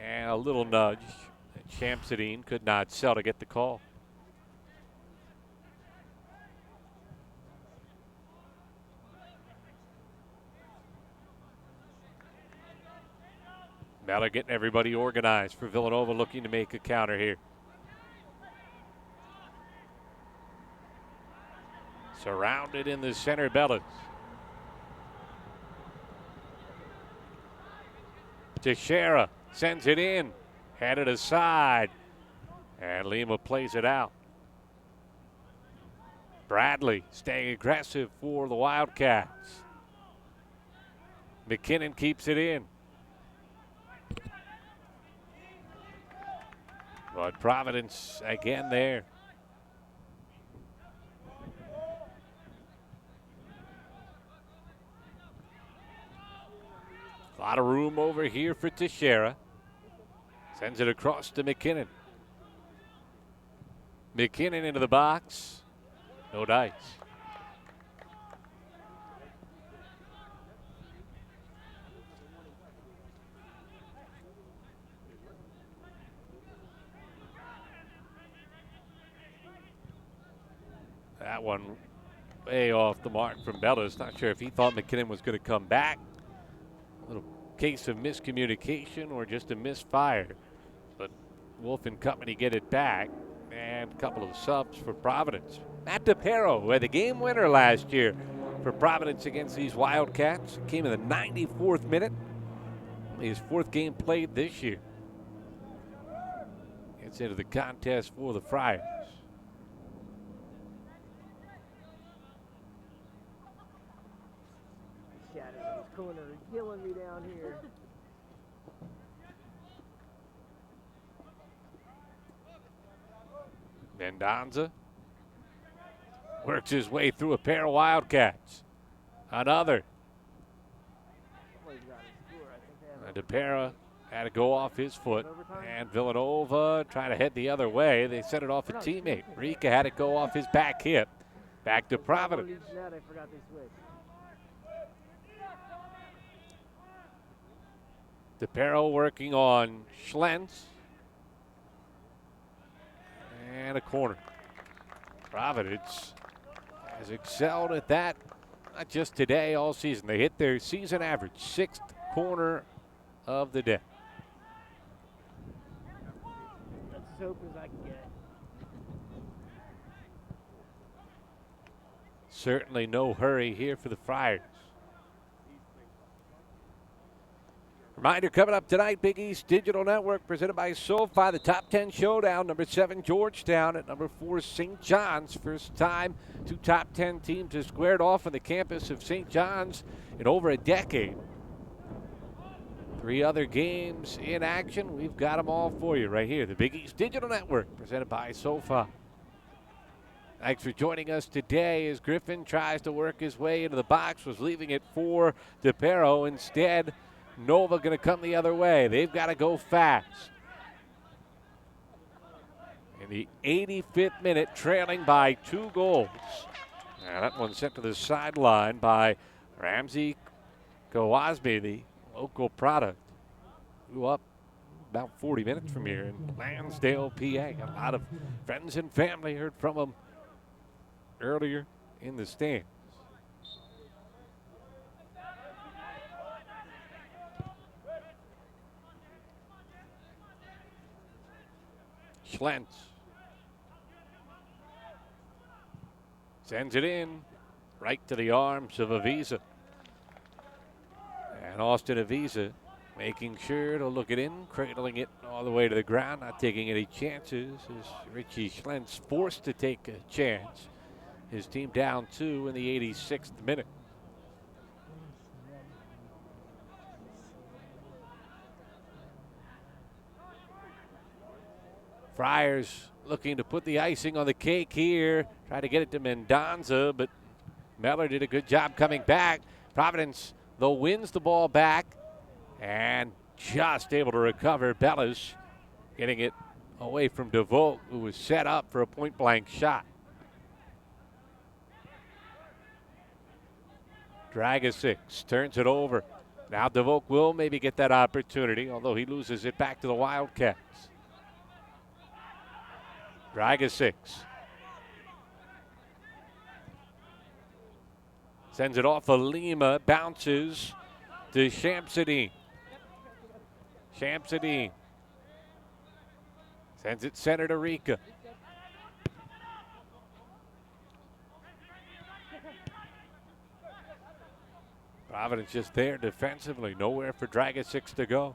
And a little nudge. Shamsidine could not sell to get the call. Miller getting everybody organized for Villanova, looking to make a counter here. Surrounded in the center, Bellis. Teixeira sends it in, headed aside, and Lima plays it out. Bradley staying aggressive for the Wildcats. McKinnon keeps it in. But Providence again there. A lot of room over here for Teixeira. Sends it across to McKinnon. McKinnon into the box. No dice. That one way off the mark from Bellis. Not sure if he thought McKinnon was going to come back. A little case of miscommunication or just a misfire. But Wolf and company get it back. And a couple of subs for Providence. Matt DePero, who had the game winner last year for Providence against these Wildcats. Came in the 94th minute. His 4th game played this year. Gets into the contest for the Friars. Corner killing me down here. Mendonza works his way through a pair of Wildcats. Another. DePera had to go off his foot, and Villanova trying to head the other way. They sent it off a teammate. Rika had it go off his back hip. Back to Providence. DePero working on Schlentz. And a corner. Providence has excelled at that, not just today, all season. They hit their season average, 6th corner of the day. That's as open as I can get. Certainly no hurry here for the Friars. Reminder coming up tonight, Big East Digital Network presented by SoFi, the top 10 showdown. Number 7, Georgetown at number 4, St. John's. First time 2 top 10 teams have squared off on the campus of St. John's in over a decade. 3 other games in action. We've got them all for you right here. The Big East Digital Network presented by SoFi. Thanks for joining us today as Griffin tries to work his way into the box. Was leaving it for DePero. Instead, Nova going to come the other way. They've got to go fast. In the 85th minute, trailing by 2 goals. Now that one sent to the sideline by Ramsey Kowasby, the local product. Grew up about 40 minutes from here in Lansdale, PA. A lot of friends and family heard from him earlier in the stands. Schlentz sends it in right to the arms of Avisa. And Austin Avisa making sure to look it in, cradling it off all the way to the ground, not taking any chances. As Richie Schlentz forced to take a chance. His team down 2 in the 86th minute. Friars looking to put the icing on the cake here. Try to get it to Mendonza, but Meller did a good job coming back. Providence, though, wins the ball back and just able to recover. Bellis getting it away from DeVoe, who was set up for a point-blank shot. Dragicic turns it over. Now DeVoe will maybe get that opportunity, although he loses it back to the Wildcats. Dragicic sends it off of Lima, bounces to Shamsuddin. Shamsuddin sends it center to Rika. Providence just there defensively, nowhere for Dragicic to go.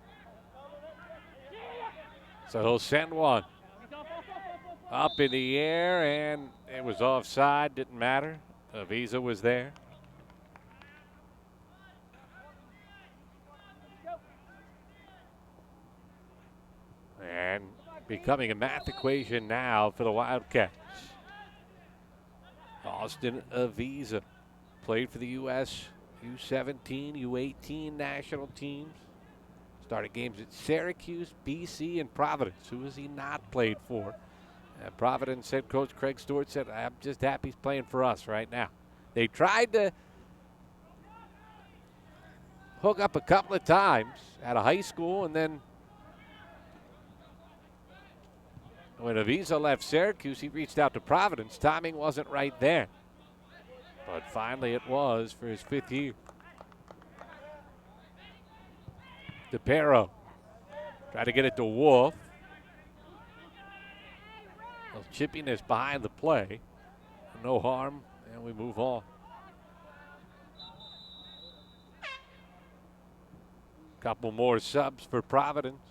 So he'll send one up in the air, and it was offside, didn't matter. Avisa was there. And becoming a math equation now for the Wildcats. Austin Avisa played for the U.S. U17, U18 national teams. Started games at Syracuse, BC, and Providence. Who has he not played for? Providence head coach Craig Stewart said, I'm just happy he's playing for us right now. They tried to hook up a couple of times at a high school, and then when Avisa left Syracuse, he reached out to Providence. Timing wasn't right there. But finally it was for his 5th year. DePero tried to get it to Wolf. A little chippiness behind the play. No harm, and we move on. Couple more subs for Providence.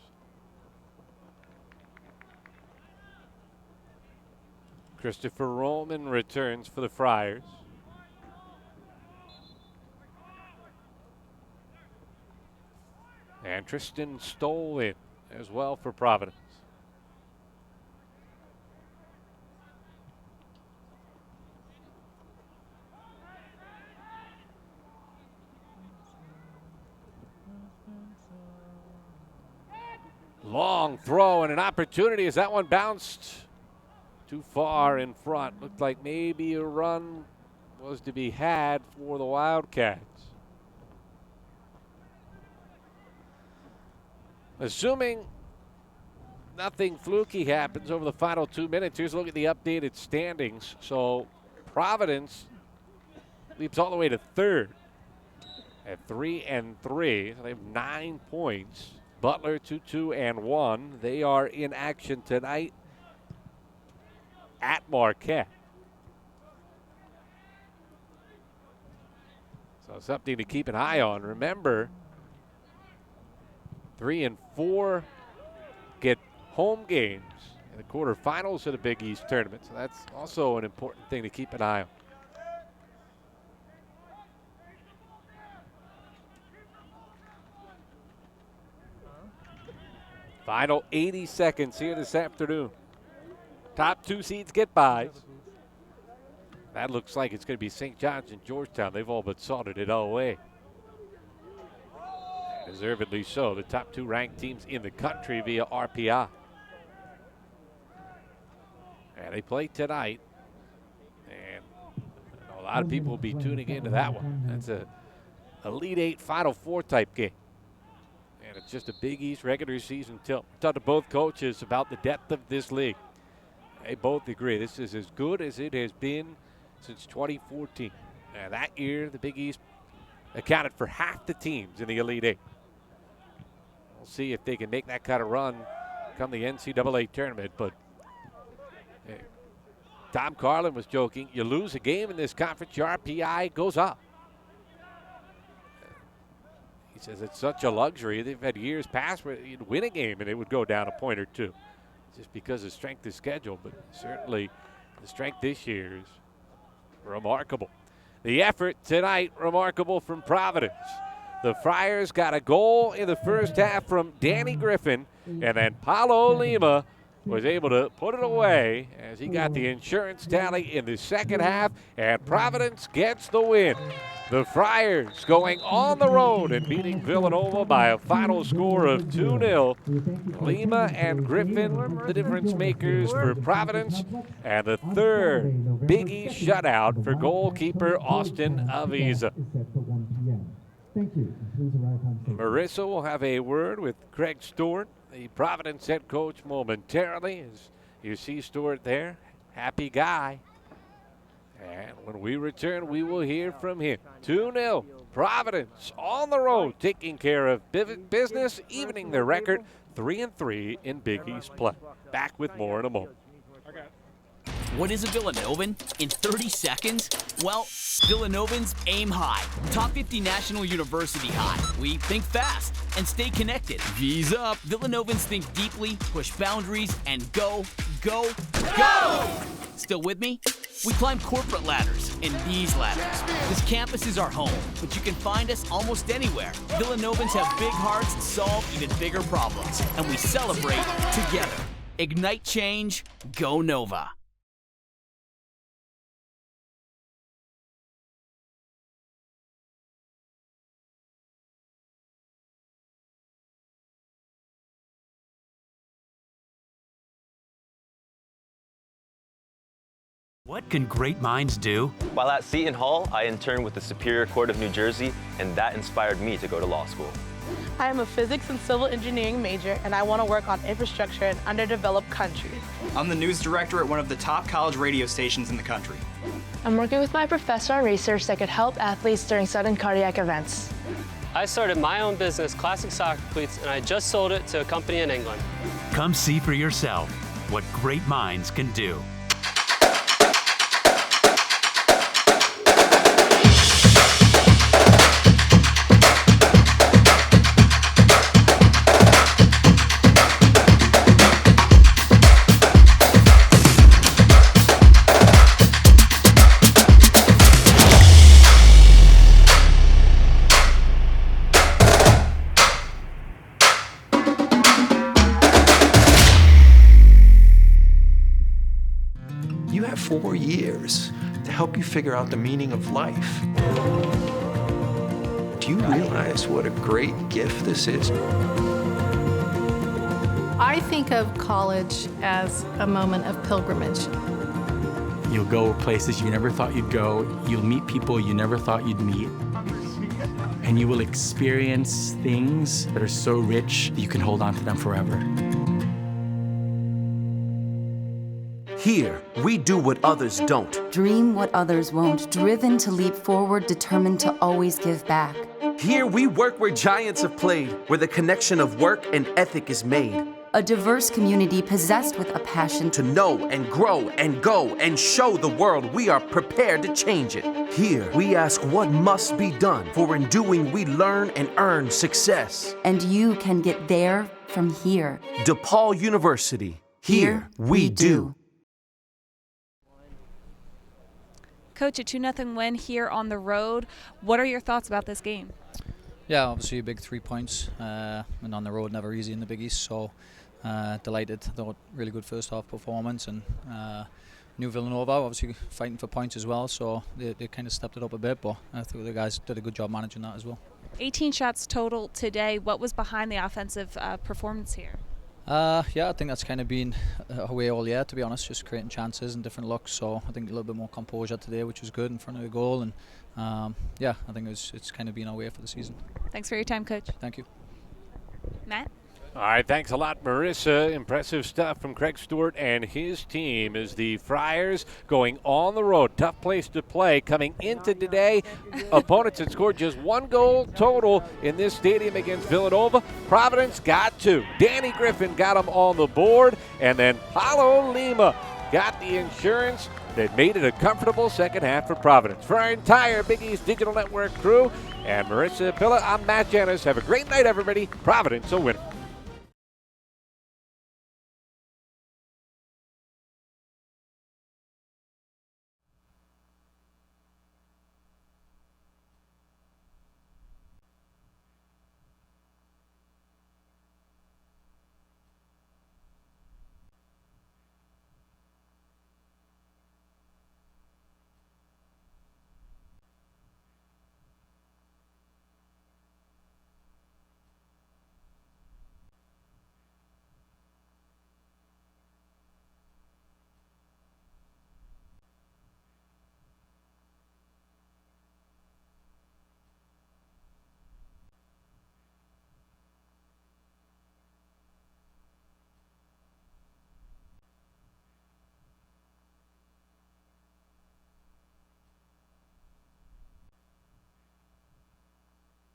Christopher Roman returns for the Friars. And Tristan Stoll in as well for Providence. Long throw and an opportunity as that one bounced too far in front. Looked like maybe a run was to be had for the Wildcats. Assuming nothing fluky happens over the final 2 minutes, here's a look at the updated standings. So Providence leaps all the way to 3rd at 3-3. So they have 9 points. Butler 2-2-1. They are in action tonight at Marquette. So something to keep an eye on. Remember, 3 and 4 get home games in the quarterfinals of the Big East tournament. So that's also an important thing to keep an eye on. Final 80 seconds here this afternoon. Top 2 seeds get buys. That looks like it's going to be St. John's and Georgetown. They've all but sorted it all away. Deservedly so. The top 2 ranked teams in the country via RPI. And they play tonight. And a lot of people will be tuning into that one. That's a Elite 8 Final 4 type game. And it's just a Big East regular season tilt. Talked to both coaches about the depth of this league. They both agree this is as good as it has been since 2014. And that year, the Big East accounted for half the teams in the Elite 8. We'll see if they can make that kind of run come the NCAA tournament. But hey, Tom Carlin was joking, you lose a game in this conference, your RPI goes up. He says it's such a luxury. They've had years past where you'd win a game and it would go down a point or two just because of strength of schedule. But certainly the strength this year is remarkable. The effort tonight, remarkable from Providence. The Friars got a goal in the first half from Danny Griffin, and then Paulo Lima was able to put it away as he got the insurance tally in the second half, and Providence gets the win. The Friars going on the road and beating Villanova by a final score of 2-0. Lima and Griffin were the difference makers for Providence, and the third Big East shutout for goalkeeper Austin Aviza. Marissa will have a word with Craig Stewart, the Providence head coach, momentarily. As you see Stewart there, happy guy. And when we return, we will hear from him. 2-0, Providence on the road, taking care of business, evening their record 3-3 in Big East play. Back with more in a moment. What is a Villanovan in 30 seconds? Well, Villanovans aim high. Top 50 National University high. We think fast and stay connected. V's up. Villanovans think deeply, push boundaries, and go, go, go! Still with me? We climb corporate ladders and these ladders. This campus is our home, but you can find us almost anywhere. Villanovans have big hearts and solve even bigger problems, and we celebrate together. Ignite change, go Nova. What can great minds do? While at Seton Hall, I interned with the Superior Court of New Jersey, and that inspired me to go to law school. I am a physics and civil engineering major, and I want to work on infrastructure in underdeveloped countries. I'm the news director at one of the top college radio stations in the country. I'm working with my professor on research that could help athletes during sudden cardiac events. I started my own business, Classic Soccer Cleats, and I just sold it to a company in England. Come see for yourself what great minds can do. You have 4 years to help you figure out the meaning of life. Do you realize what a great gift this is? I think of college as a moment of pilgrimage. You'll go places you never thought you'd go. You'll meet people you never thought you'd meet. And you will experience things that are so rich that you can hold on to them forever. Here, we do what others don't. Dream what others won't. Driven to leap forward, determined to always give back. Here, we work where giants have played, where the connection of work and ethic is made. A diverse community possessed with a passion to know and grow and go and show the world we are prepared to change it. Here, we ask what must be done, for in doing we learn and earn success. And you can get there from here. DePaul University. Here we do. Coach, a 2-0 win here on the road. What are your thoughts about this game? Yeah, obviously a big 3 points, and on the road never easy in the Big East, so delighted. Thought really good first half performance, and New Villanova obviously fighting for points as well, so they kind of stepped it up a bit, but I think the guys did a good job managing that as well. 18 shots total today. What was behind the offensive performance here? Yeah, I think that's kind of been our way all year, to be honest, just creating chances and different looks. So I think a little bit more composure today, which was good in front of the goal. And yeah, I think it's kind of been our way for the season. Thanks for your time, Coach. Thank you. Matt? All right, thanks a lot, Marissa. Impressive stuff from Craig Stewart and his team as the Friars going on the road. Tough place to play. Coming into today, opponents had scored just 1 goal total in this stadium against Villanova. Providence got 2. Danny Griffin got them on the board, and then Paulo Lima got the insurance that made it a comfortable second half for Providence. For our entire Big East Digital Network crew and Marissa Pilla, I'm Matt Janis. Have a great night, everybody. Providence will win.